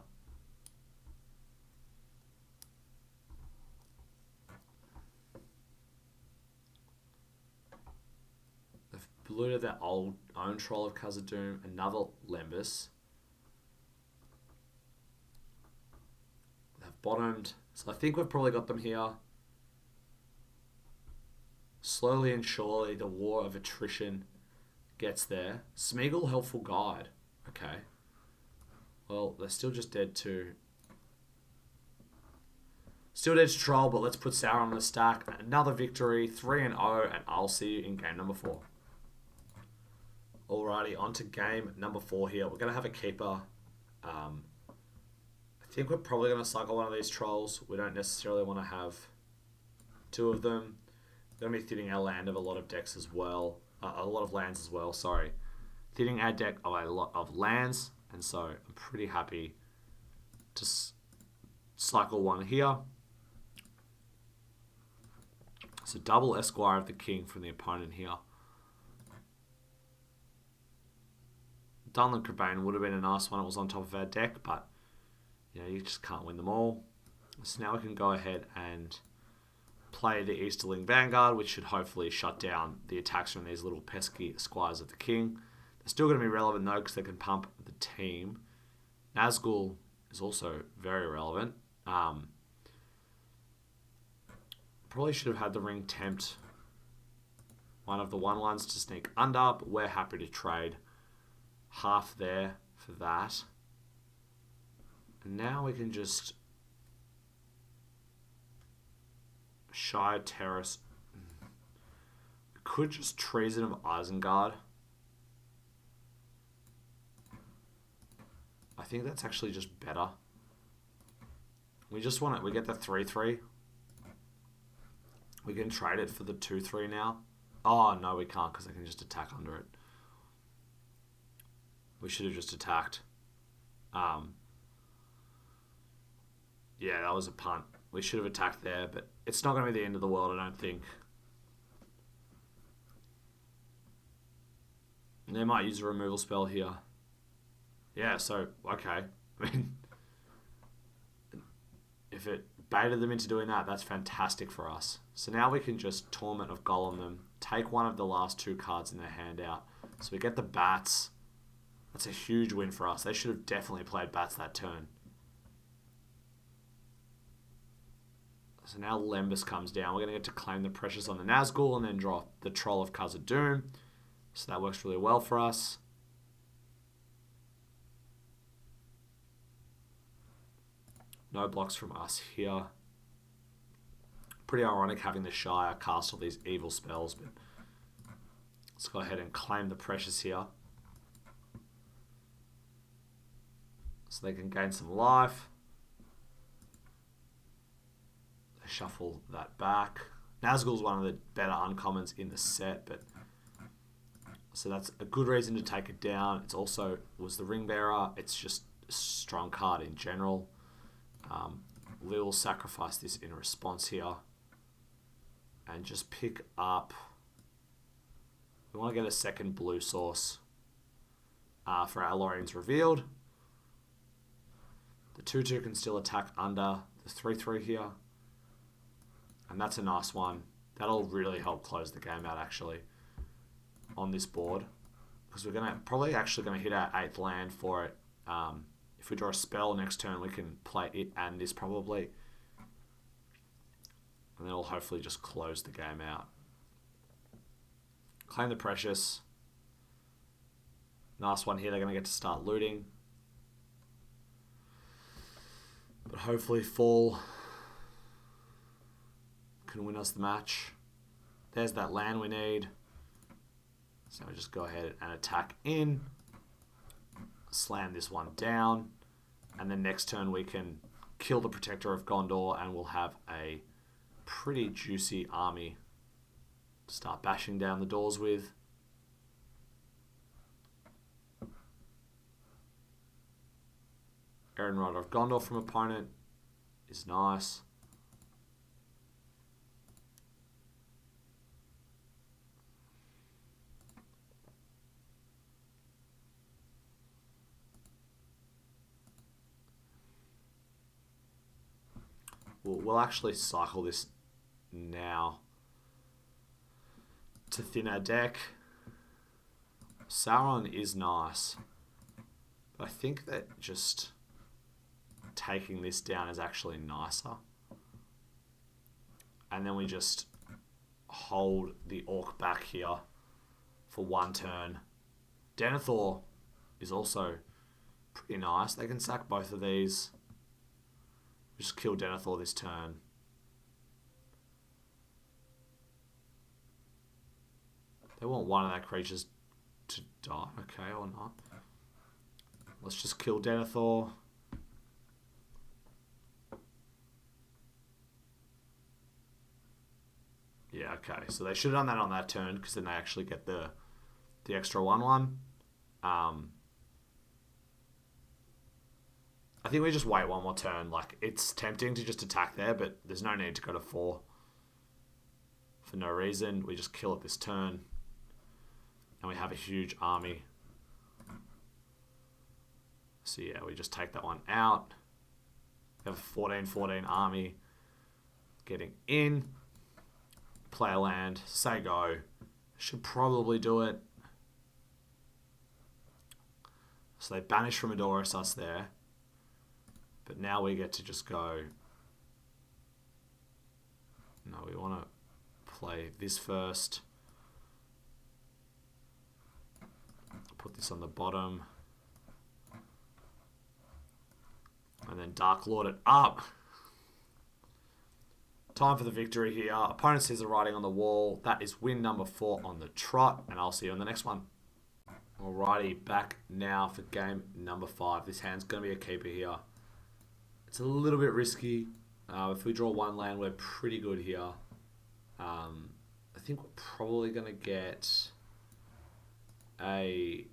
They've looted their own Troll of Khazad-dûm, another Lembas. They've bottomed, so I think we've probably got them here. Slowly and surely, the war of attrition gets there. Smeagol, Helpful Guide. Okay. Well, they're still just dead to... Still dead to Troll, but let's put Sauron on the stack. Another victory, 3-0, and I'll see you in game number 4. Alrighty, on to game number 4 here. We're going to have a keeper. I think we're probably going to cycle one of these Trolls. We don't necessarily want to have 2 of them. Going to be thinning our land of a lot of decks as well. a lot of lands as well, sorry. Thinning our deck of a lot of lands, and so I'm pretty happy to cycle one here. So double Esquire of the King from the opponent here. Dunland Cabane would have been a nice one. It was on top of our deck, but you know, you just can't win them all. So now we can go ahead and play the Easterling Vanguard, which should hopefully shut down the attacks from these little pesky Squires of the King. They're still going to be relevant though, because they can pump the team. Nazgul is also very relevant. Probably should have had the Ring tempt one of the 1/1s to sneak under, but we're happy to trade half there for that. And now we can just Shire Terrace. We could just Treason of Isengard. I think that's actually just better. We just want it. We get the 3/3. We can trade it for the 2/3 now. Oh, no, we can't, because I can just attack under it. We should have just attacked. Yeah, that was a punt. We should have attacked there, but it's not going to be the end of the world, I don't think. And they might use a removal spell here. Yeah, so, okay. I mean, if it baited them into doing that, that's fantastic for us. So now we can just Torment of Golem them, take one of the last 2 cards in their hand out. So we get the Bats. That's a huge win for us. They should have definitely played Bats that turn. So now Lembas comes down. We're going to get to claim the Precious on the Nazgul and then draw the Troll of Khazad-dûm. So that works really well for us. No blocks from us here. Pretty ironic having the Shire cast all these evil spells, but let's go ahead and claim the Precious here. So they can gain some life. They shuffle that back. Nazgul's one of the better uncommons in the set, but so that's a good reason to take it down. It's also was the Ring Bearer. It's just a strong card in general. We'll sacrifice this in response here and just pick up. We want to get a second blue source for our Lorien's Revealed. The 2/2 can still attack under the 3/3 here. And that's a nice one. That'll really help close the game out actually on this board. Because we're gonna probably actually going to hit our 8th land for it. If we draw a spell next turn, we can play it and this probably. And then it'll hopefully just close the game out. Claim the Precious. Nice one here. They're going to get to start looting. But hopefully Fall can win us the match. There's that land we need. So we just go ahead and attack in. Slam this one down. And then next turn we can kill the Protector of Gondor and we'll have a pretty juicy army to start bashing down the doors with. Eren Rider of Gondor from opponent is nice. We'll actually cycle this now to thin our deck. Sauron is nice, but I think that just taking this down is actually nicer. And then we just hold the Orc back here for 1 turn. Denethor is also pretty nice. They can sack both of these. Just kill Denethor this turn. They want one of their creatures to die. Okay, or not. Let's just kill Denethor. Yeah, okay. So they should have done that on that turn because then they actually get the extra 1/1. I think we just wait one more turn. Like, it's tempting to just attack there, but there's no need to go to 4 for no reason. We just kill it this turn, and we have a huge army. So yeah, we just take that one out. We have a 14-14 army getting in. Play a land, say go. Should probably do it. So they banish from Adoris us there. But now we get to just go. No, we want to play this first. Put this on the bottom. And then Dark Lord it up. Time for the victory here. Opponent sees the writing on the wall. That is win number 4 on the trot. And I'll see you in the next one. Alrighty, back now for game number 5. This hand's going to be a keeper here. It's a little bit risky. If we draw 1 land, we're pretty good here. I think we're probably going to get a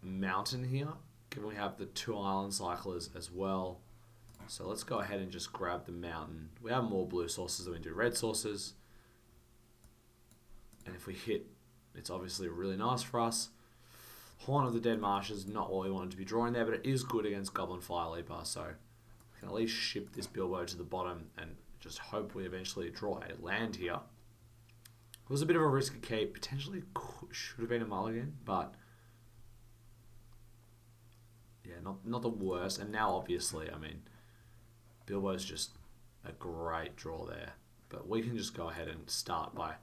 mountain here, given we have the 2 island cyclers as well. So let's go ahead and just grab the mountain. We have more blue sources than we do red sources. And if we hit, it's obviously really nice for us. Horn of the Dead Marsh is not what we wanted to be drawing there, but it is good against Goblin Fire Leaper, so we can at least ship this Bilbo to the bottom and just hope we eventually draw a land here. It was a bit of a risky keep. Potentially should have been a mulligan, but yeah, not the worst. And now, obviously, I mean, Bilbo's just a great draw there. But we can just go ahead and start by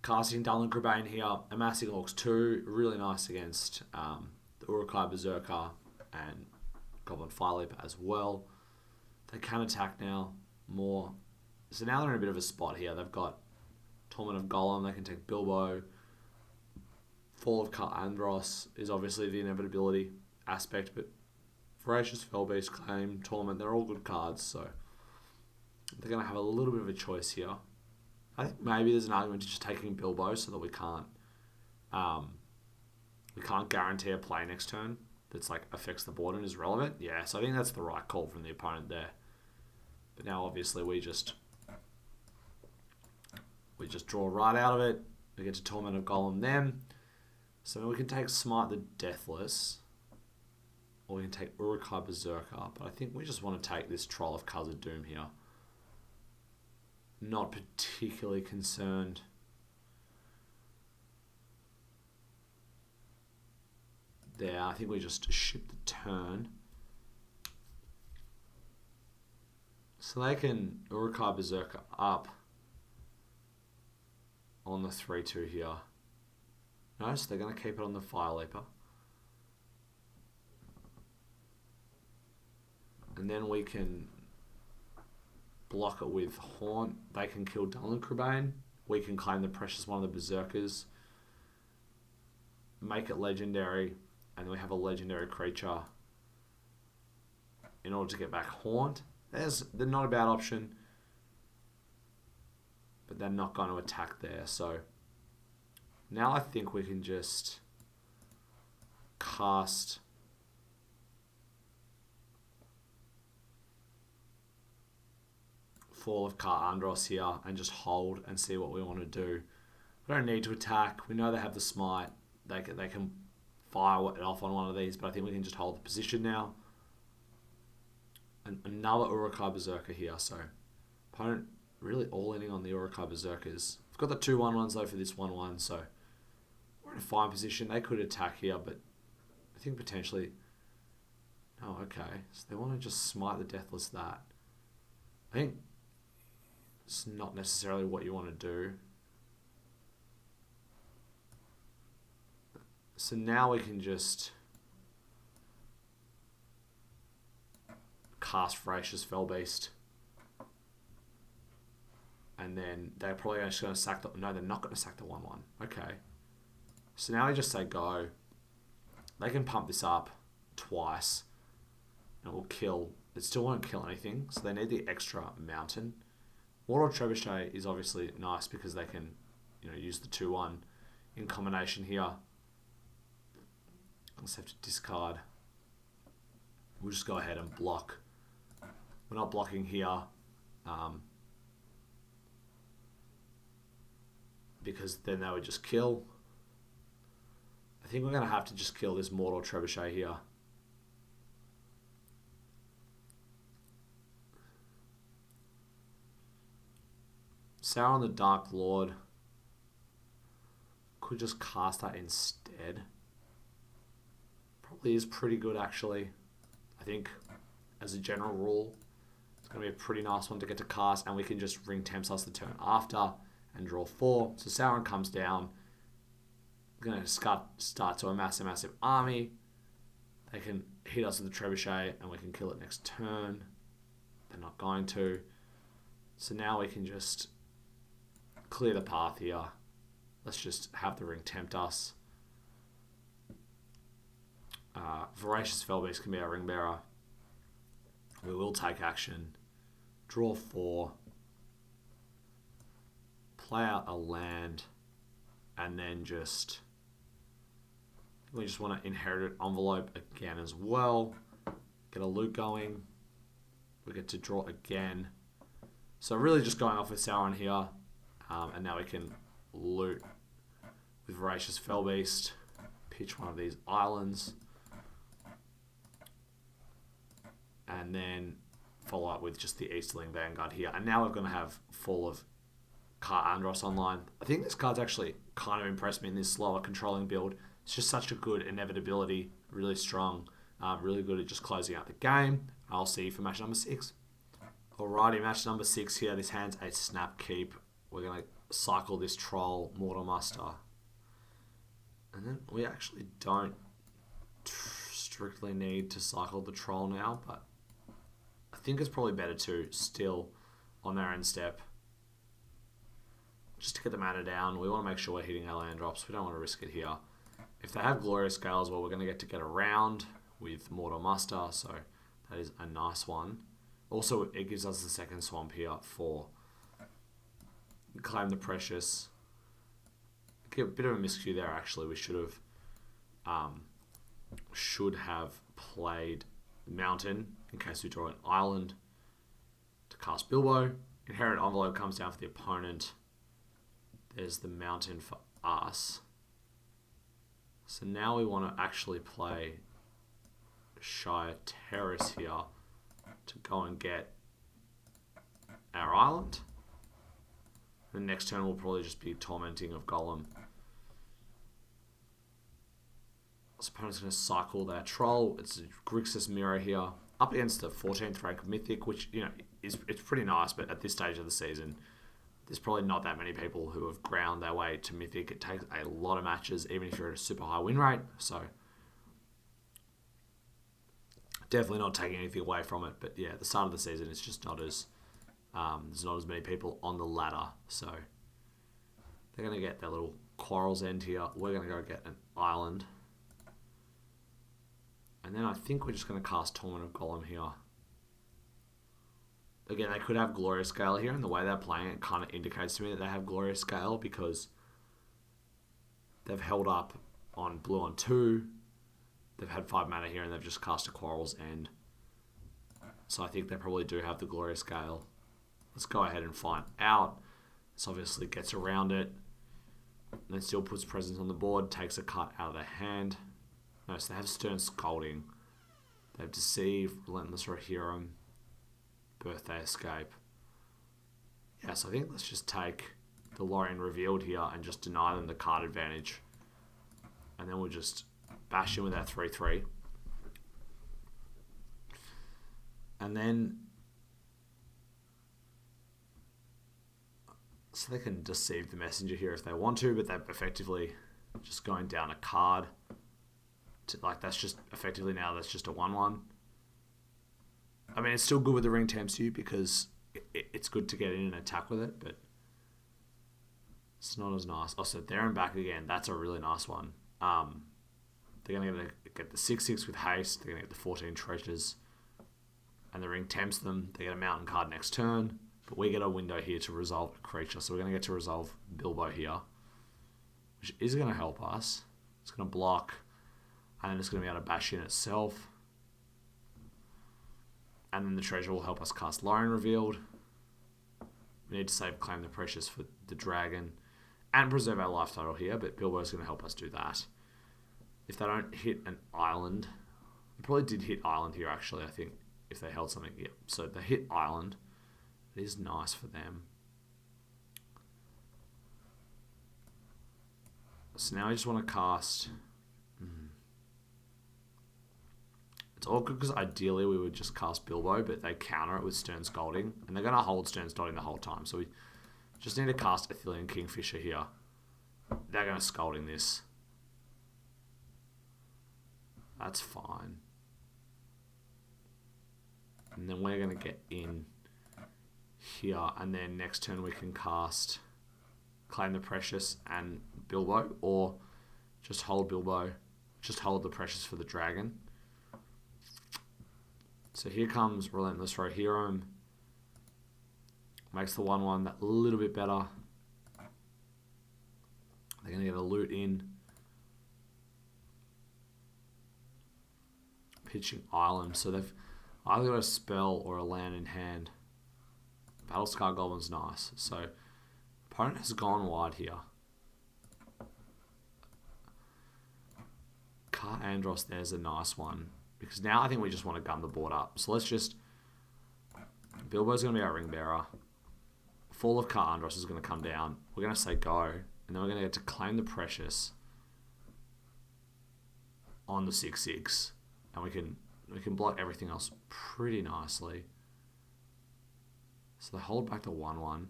casting Dunlan Crabane here. Amassing Orcs 2, really nice against the Uruk-hai Berserker and Goblin Fire Leaper as well. They can attack now more. So now they're in a bit of a spot here. They've got Torment of Gollum. They can take Bilbo. Fall of Kar Andros is obviously the inevitability aspect, but Voracious Fellbeast, Claim, Torment, they're all good cards, so they're going to have a little bit of a choice here. I think maybe there's an argument to just taking Bilbo so that we can't guarantee a play next turn that's like affects the board and is relevant. Yeah, so I think that's the right call from the opponent there. But now obviously we just draw right out of it. We get to Torment of Golem then. So we can take Smite the Deathless, or we can take Uruk-hai Berserker, but I think we just want to take this Troll of Khazad-dûm here. Not particularly concerned. There, I think we just ship the turn. So they can Uruk-hai Berserker up on the 3-2 here. No, so they're going to keep it on the Fire Leaper. And then we can block it with Haunt. They can kill Dunlan Crabane. We can claim the precious one of the Berserkers. Make it legendary. And then we have a legendary creature in order to get back Haunt. They're not a bad option. But they're not going to attack there. So now I think we can just cast Fall of Kar Andros here and just hold and see what we want to do. We don't need to attack. We know they have the Smite. They can fire it off on one of these, but I think we can just hold the position now. And another Uruk-hai Berserker here, so opponent really all-inning on the Uruk-hai Berserkers. We've got the 2/1/1s though for this 1/1, so we're in a fine position. They could attack here, but I think potentially... Oh, okay. So they want to just Smite the Deathless that. I think it's not necessarily what you want to do. So now we can just cast Voracious Fellbeast. And then they're probably just going to sack the... No, they're not going to sack the 1/1. Okay. So now we just say go. They can pump this up twice. And it will kill... It still won't kill anything. So they need the extra mountain. Mortal Trebuchet is obviously nice because they can, use the 2-1 in combination here. Let's have to discard. We'll just go ahead and block. We're not blocking here because then they would just kill. I think we're going to have to just kill this Mortal Trebuchet here. Sauron the Dark Lord. Could just cast that instead. Probably is pretty good actually. I think as a general rule, it's going to be a pretty nice one to get to cast, and we can just ring Temps us the turn after and draw 4. So Sauron comes down. Going to start to amass a massive army. They can hit us with the Trebuchet and we can kill it next turn. They're not going to. So now we can just clear the path here. Let's just have the ring tempt us. Voracious Fellbeast can be our ring bearer. We will take action. Draw 4. Play out a land. And then we just want to inherit envelope again as well. Get a loot going. We get to draw again. So really just going off with Sauron here. And now we can loot with Voracious Fellbeast. Pitch one of these islands. And then follow up with just the Easterling Vanguard here. And now we're going to have Fall of Kar Andros online. I think this card's actually kind of impressed me in this slower controlling build. It's just such a good inevitability, really strong, really good at just closing out the game. I'll see you for match number 6. Alrighty, match number 6 here. This hand's a snap keep. We're going to cycle this Troll, Mortal Muster. And then we actually don't strictly need to cycle the Troll now, but I think it's probably better to still on their end step. Just to get the mana down, we want to make sure we're hitting our land drops. We don't want to risk it here. If they have Glorious Gale as well, we're going to get around with Mortal Muster, so that is a nice one. Also, it gives us the second swamp here for Claim the Precious. A bit of a miscue there, actually. We should have played Mountain in case we draw an island to cast Bilbo. Inherit Envelope comes down for the opponent. There's the Mountain for us. So now we want to actually play Shire Terrace here to go and get our island. The next turn will probably just be Tormenting of Golem. This opponent's going to cycle their Troll. It's a Grixis Mirror here. Up against the 14th rank Mythic, which, it's pretty nice, but at this stage of the season, there's probably not that many people who have ground their way to Mythic. It takes a lot of matches, even if you're at a super high win rate. So, definitely not taking anything away from it. But yeah, at the start of the season, it's just not as... there's not as many people on the ladder. So, they're going to get their little Quarrel's End here. We're going to go get an island. And then I think we're just going to cast Torment of Golem here. Again, they could have Glorious Gale here, and the way they're playing it kind of indicates to me that they have Glorious Gale because they've held up on blue on 2. They've had 5 mana here, and they've just cast a Quarrel's End. So I think they probably do have the Glorious Gale. Let's go ahead and find out. This obviously gets around it. And then still puts presence on the board, takes a cut out of their hand. No, so they have Stern Scolding. They have Deceive, Relentless Rohirrim, Birthday Escape. Yeah, so I think let's just take the Lorien Revealed here and just deny them the card advantage. And then we'll just bash in with our 3-3. And then... so they can Deceive the Messenger here if they want to, but they're effectively just going down a card. That's just effectively now that's just a 1-1. I mean, it's still good with the Ring Tempts You because it's good to get in and attack with it, but it's not as nice. Oh, so there and back again. That's a really nice one. They're going to get the 6/6 with haste. They're going to get the 14 treasures, and the Ring Tempts them. They get a mountain card next turn. But we get a window here to resolve a creature. So we're going to get to resolve Bilbo here, which is going to help us. It's going to block, and then it's going to be able to bash in itself. And then the treasure will help us cast Lorien Revealed. We need to save Claim the Precious for the dragon and preserve our life total here, but Bilbo's going to help us do that. If they don't hit an island, they probably did hit island here actually, I think, if they held something. Yep. So they hit island. It is nice for them. So now I just want to cast... It's all good because ideally we would just cast Bilbo, but they counter it with Stern Scolding, and they're going to hold Stern Scolding the whole time. So we just need to cast Athelian Kingfisher here. They're going to Scolding this. That's fine. And then we're going to get in here, and then next turn we can cast Claim the Precious and Bilbo, or just hold Bilbo, just hold the Precious for the dragon. So here comes Relentless Rohirrim. Makes the 1/1 that little bit better. They're going to get a loot in. Pitching Island. So they've either got a spell or a land in hand. Battlescar Goblin's nice. So opponent has gone wide here. Car Andros, there's a nice one. Because now I think we just want to gun the board up. So let's just... Bilbo's going to be our ring bearer. Fall of Car Andros is going to come down. We're going to say go. And then we're going to get to Claim the Precious on the 6/6. And we can block everything else pretty nicely. So they hold back the 1/1.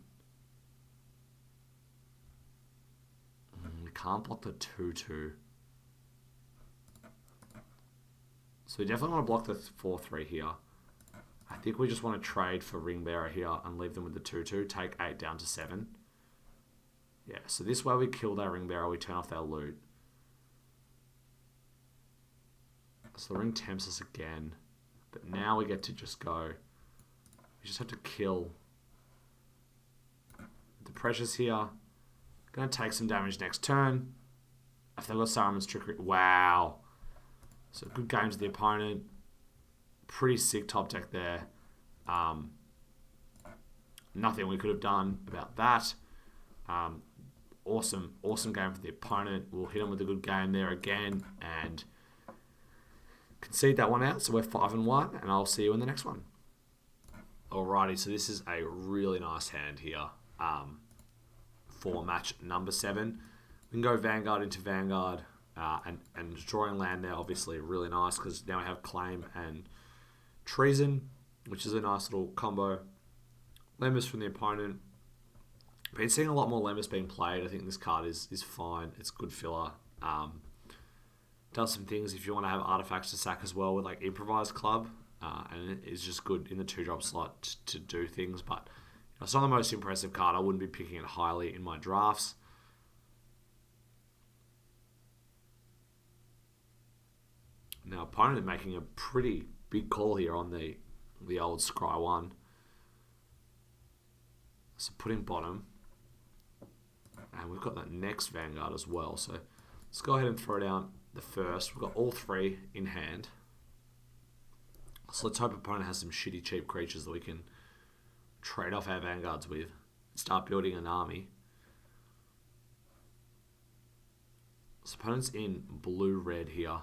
We can't block the 2/2. So we definitely want to block the 4/3 here. I think we just want to trade for Ring Bearer here and leave them with the 2/2. Take 8 down to 7. Yeah, so this way we kill their Ring Bearer, we turn off their loot. So the ring tempts us again. But now we get to just go. We just have to kill the Precious here. Going to take some damage next turn. If they've got Saruman's Trickery. Wow. So good game to the opponent. Pretty sick top deck there. Nothing we could have done about that. Awesome game for the opponent. We'll hit them with a good game there again and concede that one out. So we're 5-1, and I'll see you in the next one. Alrighty, so this is a really nice hand here for match number 7. We can go Vanguard into Vanguard. And drawing land there, obviously, really nice because now we have Claim and Treason, which is a nice little combo. Lemmus from the opponent. Been seeing a lot more Lemmus being played. I think this card is fine. It's good filler. Does some things if you want to have artifacts to sack as well with like Improvised Club, and it is just good in the 2-drop slot to do things. But it's not the most impressive card. I wouldn't be picking it highly in my drafts. Now, opponent making a pretty big call here on the old Scry 1. So putting bottom. And we've got that next Vanguard as well. So let's go ahead and throw down the first. We've got all 3 in hand. So let's hope opponent has some shitty cheap creatures that we can trade off our Vanguards with. Start building an army. So opponent's in blue-red here.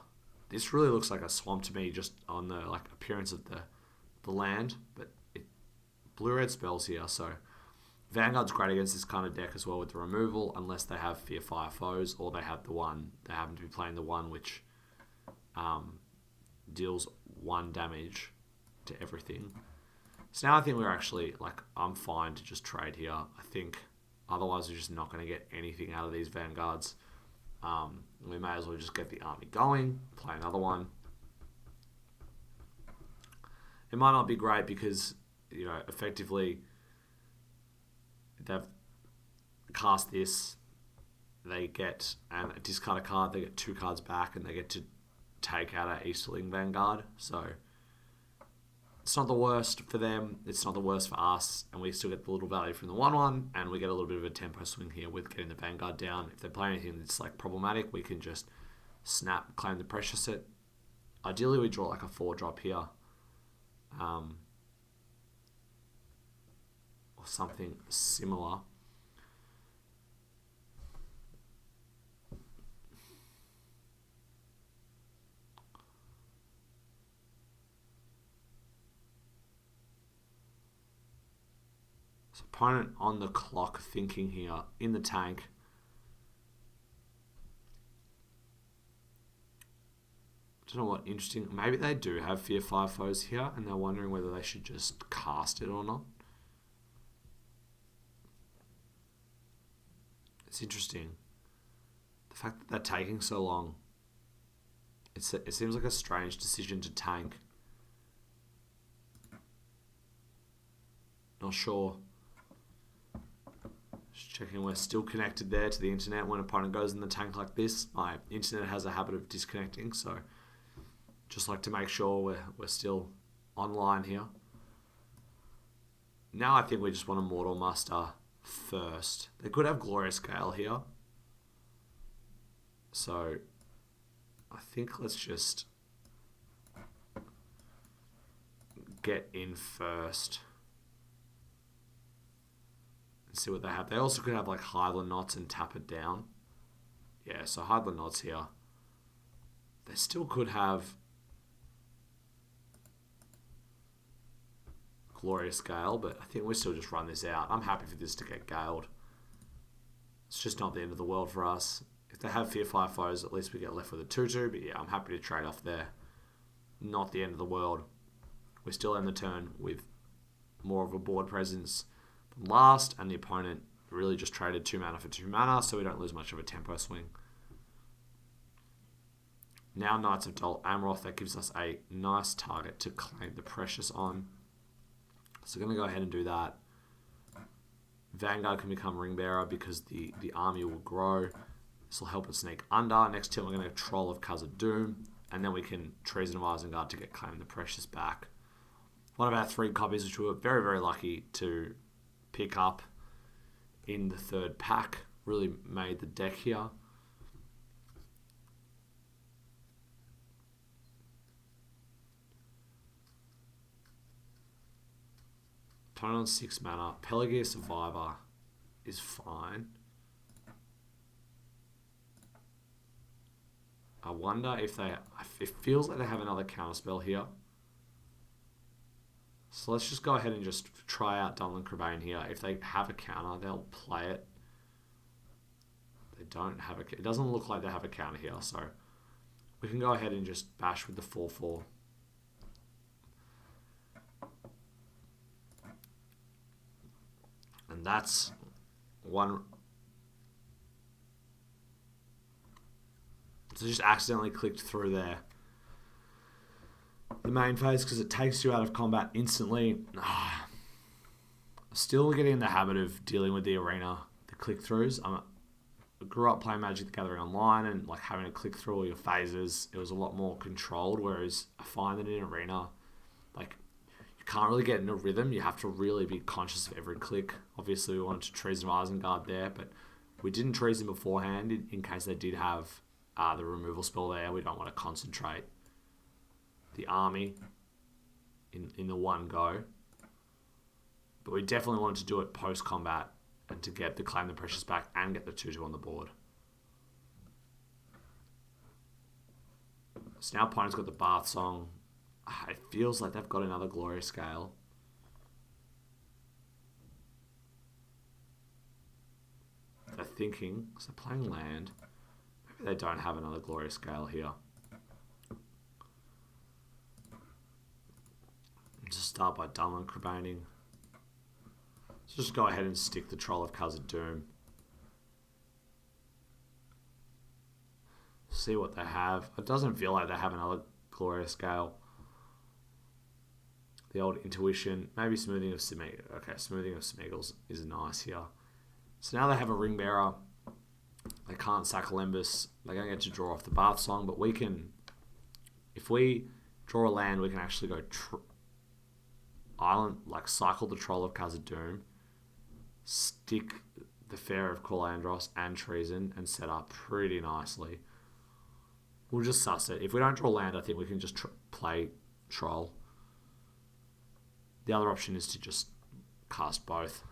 This really looks like a swamp to me just on the appearance of the land, but blue-red spells here, so Vanguard's great against this kind of deck as well with the removal, unless they have Fear Fire Foes, or they have the one, they happen to be playing the one which deals 1 damage to everything. So now I think we're actually, I'm fine to just trade here. I think otherwise we're just not going to get anything out of these Vanguards. We may as well just get the army going, play another one. It might not be great because, effectively they've cast this, they get and discard a card, they get 2 cards back, and they get to take out our Easterling Vanguard. So It's not the worst for them. It's not the worst for us. And we still get the little value from the 1/1. And we get a little bit of a tempo swing here with getting the Vanguard down. If they play anything that's like problematic, we can just snap, claim the pressure set. Ideally, we draw like a 4-drop here. Or something similar. So opponent on the clock thinking here in the tank. I don't know what interesting. Maybe they do have Fear 5 foes here and they're wondering whether they should just cast it or not. It's interesting. The fact that they're taking so long. It seems like a strange decision to tank. Not sure. Just checking we're still connected there to the internet when opponent goes in the tank like this. My internet has a habit of disconnecting, so just like to make sure we're still online here. Now I think we just want a Mortal Muster first. They could have Glorious Gale here. So I think let's just get in first. See what they have. They also could have like Highland Knots and tap it down. Yeah, so Highland Knots here. They still could have Glorious Gale, but I think we still just run this out. I'm happy for this to get galed. It's just not the end of the world for us. If they have Fear 5 foes, at least we get left with a 2-2. But yeah, I'm happy to trade off there. Not the end of the world. We still end the turn with more of a board presence last, and the opponent really just traded 2 mana for 2 mana, so we don't lose much of a tempo swing. Now Knights of Dol Amroth, that gives us a nice target to claim the Precious on. So we're going to go ahead and do that. Vanguard can become Ring Bearer because the army will grow. This will help us sneak under. Next turn we're going to Troll of Khazad-dûm, and then we can Treason of Isengard to get claim the Precious back. One of our 3 copies, which we were very, very lucky to pick up in the 3rd pack, really made the deck here. Opponent on 6 mana. Pelagia Survivor is fine. I wonder if it feels like they have another counterspell here. So let's just go ahead and just try out Dunlan Crebain here. If they have a counter, they'll play it. They don't have it doesn't look like they have a counter here, so we can go ahead and just bash with the 4/4. And that's one. So just accidentally clicked through there. The main phase because it takes you out of combat instantly. Still getting in the habit of dealing with the arena, the click-throughs. I grew up playing Magic the Gathering online and like having to click through all your phases. It was a lot more controlled, whereas I find that in arena, like you can't really get in a rhythm. You have to really be conscious of every click. Obviously, we wanted to Treason of Isengard there, but we didn't Treason beforehand in case they did have the removal spell there. We don't want to concentrate the army in the one go. But we definitely wanted to do it post-combat and to get the Claim the Precious back and get the 2/2 on the board. So now opponent's got the Bath Song. It feels like they've got another Glorious Gale. They're thinking, so they're playing land. Maybe they don't have another Glorious Gale here. Just start by Dunlan Crabaining. So just go ahead and stick the Troll of Khazad-dûm. See what they have. It doesn't feel like they have another Glorious Gale. The old Intuition. Maybe Smoothing of Smeagol. Okay, Smoothing of Smeagol is nice here. So now they have a Ring Bearer. They can't sack Lembas. They're going to get to draw off the Bath Song, but we can... If we draw a land, we can actually go... island, like cycle the Troll of Khazad-dûm, stick the Fair of Calandros and Treason, and set up pretty nicely. We'll just suss it. If we don't draw land, I think we can just play Troll. The other option is to just cast both.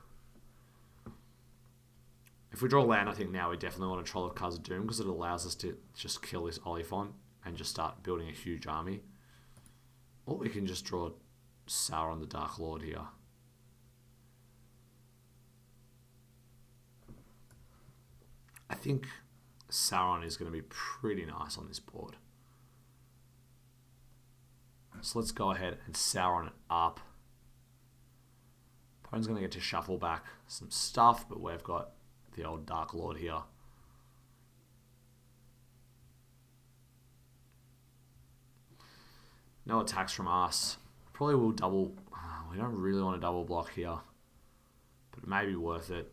If we draw land, I think now we definitely want a Troll of Khazad-dûm because it allows us to just kill this Oliphant and just start building a huge army. Or we can just draw Sauron the Dark Lord here. I think Sauron is going to be pretty nice on this board. So let's go ahead and Sauron it up. Opponent's going to get to shuffle back some stuff, but we've got the old Dark Lord here. No attacks from us. Probably will double. We don't really want to double block here, but it may be worth it.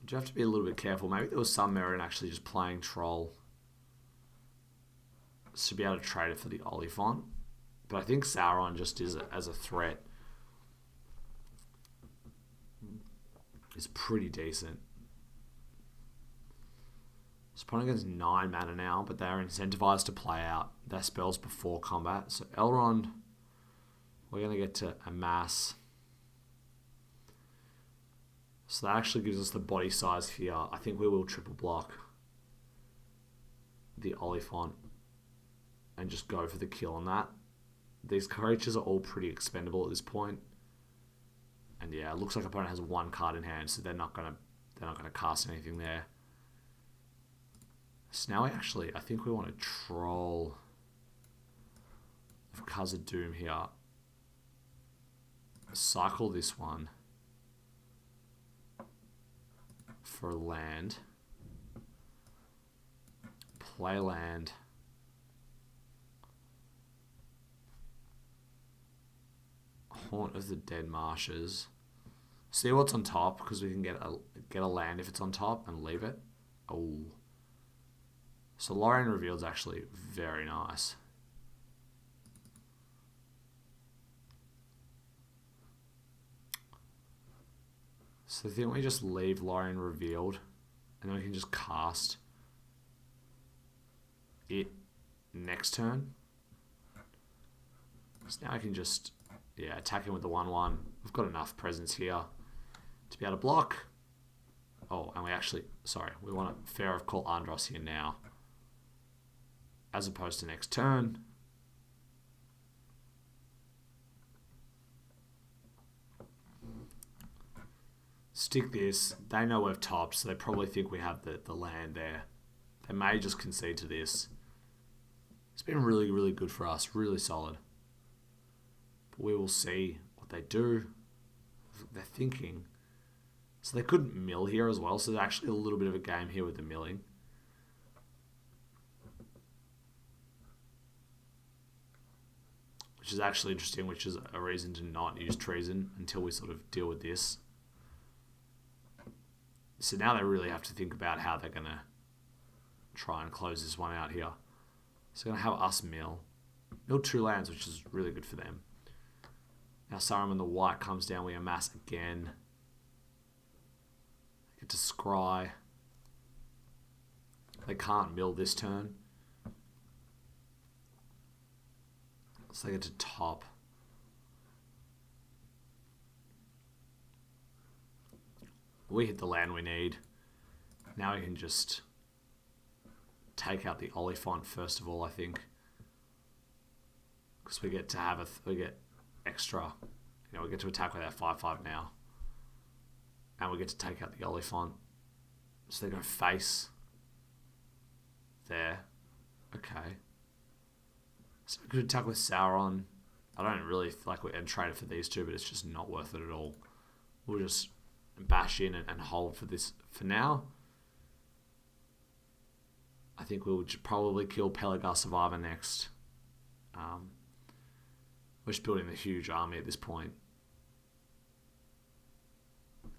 You have to be a little bit careful. Maybe there was some merit in actually just playing Troll to be able to trade it for the Oliphant. But I think Sauron just is as a threat is pretty decent. This opponent gets 9 mana now, but they're incentivized to play out their spells before combat. So Elrond, we're going to get to amass. So that actually gives us the body size here. I think we will triple block the Oliphant and just go for the kill on that. These creatures are all pretty expendable at this point. And yeah, it looks like opponent has 1 card in hand, so they're not gonna cast anything there. So now I think we want to Troll of Khazad-dûm here. Cycle this one for land. Play land. Haunt of the Dead Marshes. See what's on top, because we can get a land if it's on top and leave it. Oh. So Lorien Revealed is actually very nice. So I think we just leave Lorien Revealed, and then we can just cast it next turn. So now I can just attack him with the 1/1. We've got enough presence here to be able to block. Oh, and we want a Fair of Calandros here now, as opposed to next turn. Stick this. They know we've topped, so they probably think we have the land there. They may just concede to this. It's been really, really good for us. Really solid. But we will see what they do. They're thinking. So they could mill here as well, so there's actually a little bit of a game here with the milling. Which is actually interesting, which is a reason to not use Treason until we sort of deal with this. So now they really have to think about how they're going to try and close this one out here. So they're going to have us mill 2 lands, which is really good for them. Now Saruman the White comes down, we amass again. Get to scry. They can't mill this turn. So they get to top. We hit the land we need. Now we can just take out the Oliphant first of all, I think. Because we get to have we get extra. We get to attack with our 5/5 now. And we get to take out the Oliphant. So they go face there. Okay. So we could attack with Sauron. I don't really like and trade it for these two, but it's just not worth it at all. We'll just bash in and hold for this for now. I think we'll probably kill Pelagar Survivor next. We're just building a huge army at this point.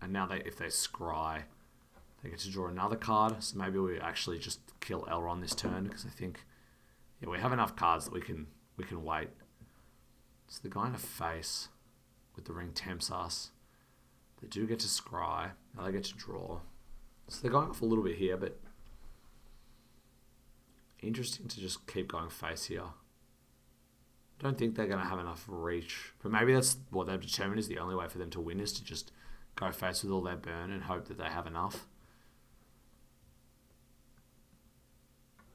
And now if they scry, they get to draw another card. So maybe we actually just kill Elrond this turn, because I think we have enough cards that we can wait. So they're going to face with the ring tempts us. They do get to scry. Now they get to draw. So they're going off a little bit here, but interesting to just keep going face here. I don't think they're going to have enough reach. But maybe that's what they've determined is the only way for them to win is to just go face with all their burn and hope that they have enough.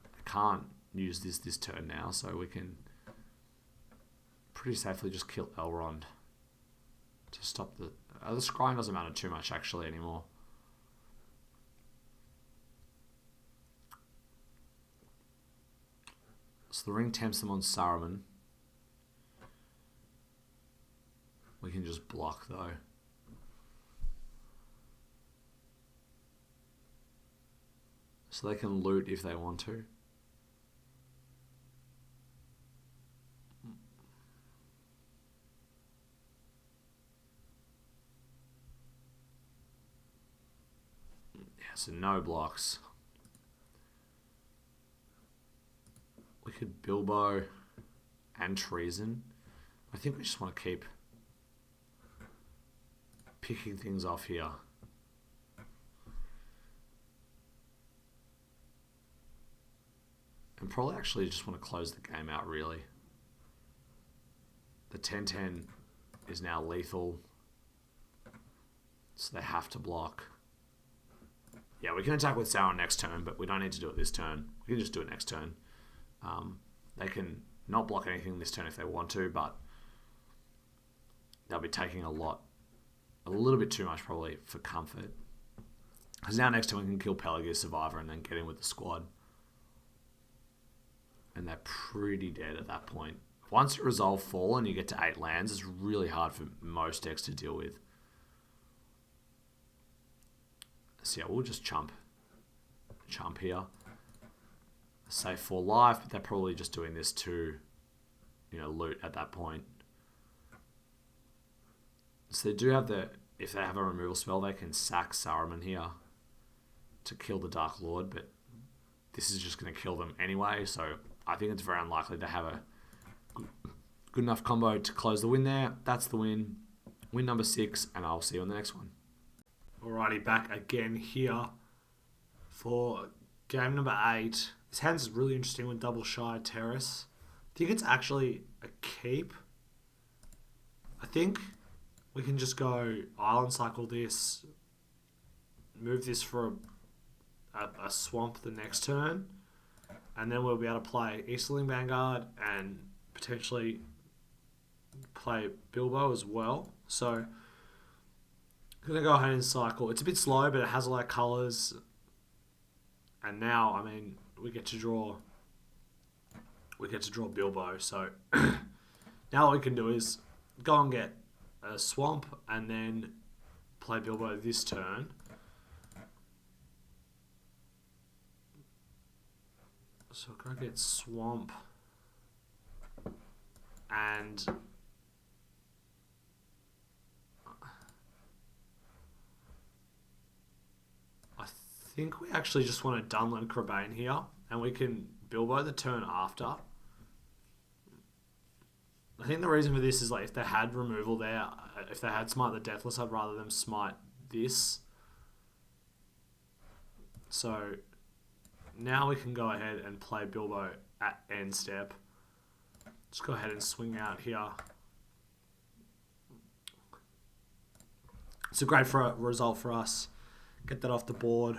They can't use this turn now, so we can pretty safely just kill Elrond to stop the scrying doesn't matter too much actually anymore. So the ring tempts them on Saruman. We can just block though. So they can loot if they want to. So no blocks. We could Bilbo and Treason. I think we just want to keep picking things off here. And probably actually just want to close the game out really. The 10-10 is now lethal. So they have to block. Yeah, we can attack with Sauron next turn, but we don't need to do it this turn. We can just do it next turn. They can not block anything this turn if they want to, but they'll be taking a little bit too much probably for comfort. Because now next turn we can kill Pelagius Survivor and then get in with the squad. And they're pretty dead at that point. Once you resolve Fall and you get to 8 lands, it's really hard for most decks to deal with. So yeah, we'll just chump here. Save 4 life, but they're probably just doing this to, loot at that point. So they do have if they have a removal spell, they can sack Saruman here to kill the Dark Lord, but this is just going to kill them anyway, so I think it's very unlikely to have a good enough combo to close the win there. That's the win. Win number 6, and I'll see you on the next one. Alrighty, back again here for game number 8. This hand's really interesting with Double Shy Terrace. I think it's actually a keep. I think we can just go Island Cycle this, move this for a swamp the next turn, and then we'll be able to play Easterling Vanguard and potentially play Bilbo as well. So I'm going to go ahead and cycle. It's a bit slow, but it has a lot of colours. And now, we get to draw Bilbo. So now what we can do is go and get a swamp and then play Bilbo this turn. So go get swamp and I think we actually just want to Dunlin Crabane here, and we can Bilbo the turn after. I think the reason for this is if they had removal there, if they had Smite the Deathless, I'd rather them smite this. So now we can go ahead and play Bilbo at end step. Just go ahead and swing out here. It's a great result for us. Get that off the board.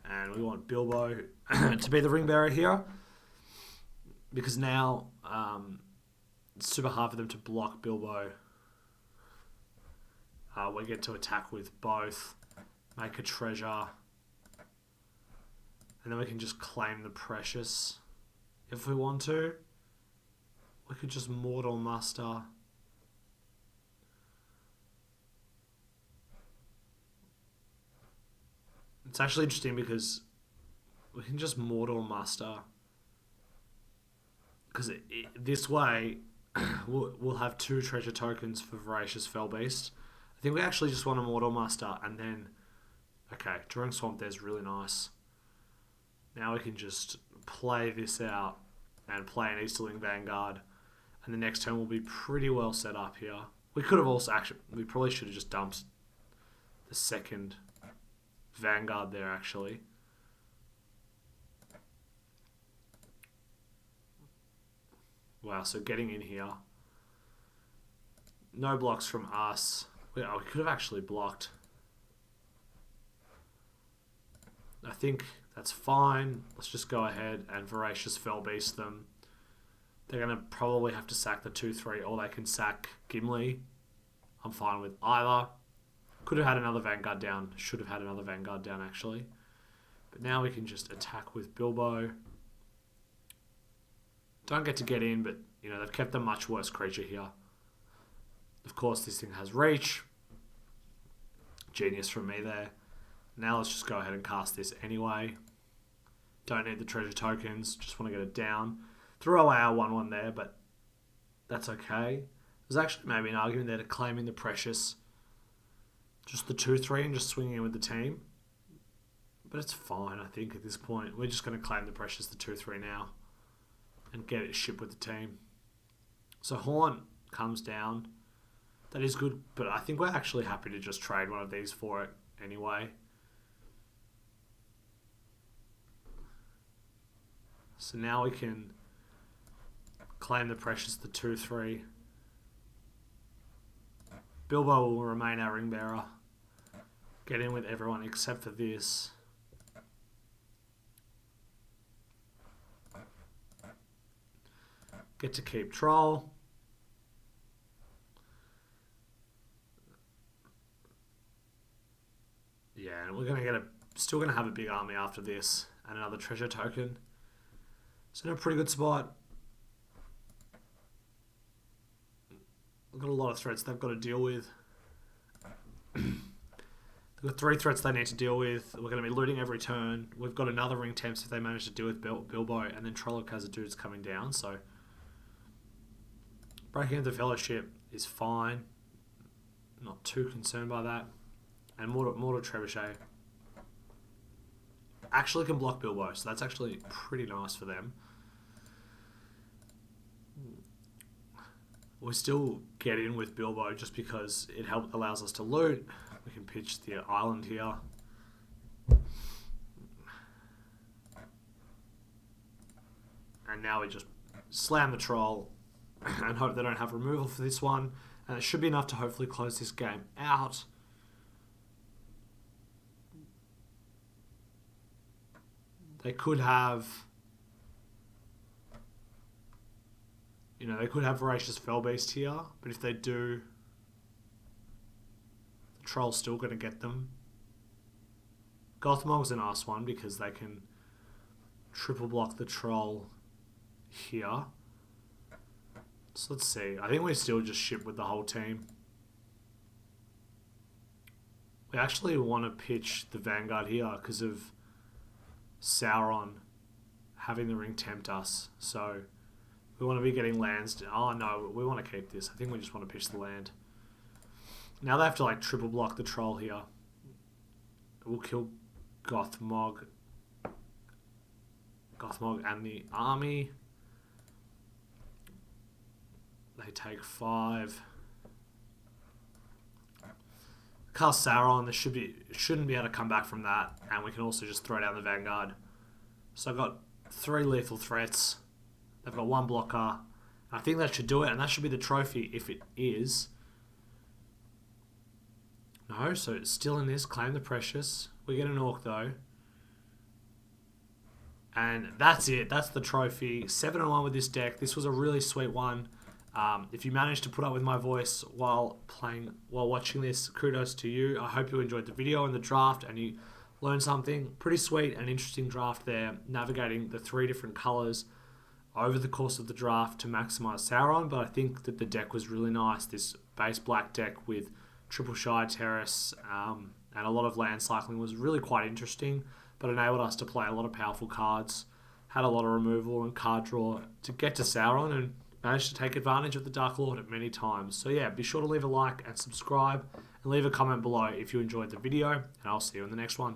And we want Bilbo to be the ring bearer here. Because now it's super hard for them to block Bilbo. We get to attack with both. Make a treasure. And then we can just claim the precious if we want to. We could just Mortal Muster. It's actually interesting because we can just Mortal Muster. Because this way, we'll have 2 treasure tokens for Voracious Fellbeast. I think we actually just want a Mortal Muster and then... Okay, drawing Swamp there's really nice. Now we can just play this out and play an Easterling Vanguard. And the next turn will be pretty well set up here. We could have also we probably should have just dumped the second Vanguard there actually. Wow, so getting in here. No blocks from us. We could have actually blocked. I think that's fine. Let's just go ahead and Voracious Fellbeast them. They're going to probably have to sack the 2-3, or they can sack Gimli. I'm fine with either. Could have had another Vanguard down. Should have had another Vanguard down, actually. But now we can just attack with Bilbo. Don't get to get in, but you know they've kept a much worse creature here. Of course, this thing has reach. Genius from me there. Now let's just go ahead and cast this anyway. Don't need the treasure tokens. Just want to get it down. Throw away our 1-1 there, but that's okay. There's actually maybe an argument there to claiming the precious. Just the 2-3 and just swinging in with the team. But it's fine, I think, at this point. We're just going to claim the precious, the 2-3 now. And get it shipped with the team. So Haunt comes down. That is good, but I think we're actually happy to just trade one of these for it anyway. So now we can claim the precious, the 2-3. Bilbo will remain our ring bearer. Get in with everyone except for this. Get to keep Troll. Yeah, and we're gonna get still gonna have a big army after this and another treasure token. So in a pretty good spot. We've got a lot of threats they've got to deal with. They've got 3 threats they need to deal with. We're going to be looting every turn. We've got another ring temps if they manage to deal with Bilbo, and then Troll of Khazad-dût's coming down. So breaking into the Fellowship is fine. Not too concerned by that. And Mortar Trebuchet actually can block Bilbo, so that's actually pretty nice for them. We still get in with Bilbo just because it allows us to loot. We can pitch the island here. And now we just slam the Troll and hope they don't have removal for this one. And it should be enough to hopefully close this game out. They could have... You know, they could have Voracious Fellbeast here, but if they do, the Troll's still going to get them. Gothmog's a nice one because they can triple block the Troll here. So let's see. I think we still just ship with the whole team. We actually want to pitch the Vanguard here because of Sauron having the ring tempt us. So we want to be getting lands. Oh no, we want to keep this. I think we just want to pitch the land. Now they have to like triple block the Troll here. We'll kill Gothmog and the army. They take 5. Cast Sauron. They shouldn't be able to come back from that, and we can also just throw down the Vanguard. So I've got 3 lethal threats. They've got 1 blocker. I think that should do it, and that should be the trophy if it is. No, so it's still in this. Claim the precious. We get an Orc though. And that's it. That's the trophy. 7-1 with this deck. This was a really sweet one. If you managed to put up with my voice while watching this, kudos to you. I hope you enjoyed the video and the draft and you learned something. Pretty sweet and interesting draft there, navigating the 3 different colours over the course of the draft to maximise Sauron, but I think that the deck was really nice. This base black deck with triple Shire Terrace and a lot of land cycling was really quite interesting, but enabled us to play a lot of powerful cards, had a lot of removal and card draw to get to Sauron, and managed to take advantage of the Dark Lord at many times. So yeah, be sure to leave a like and subscribe, and leave a comment below if you enjoyed the video, and I'll see you in the next one.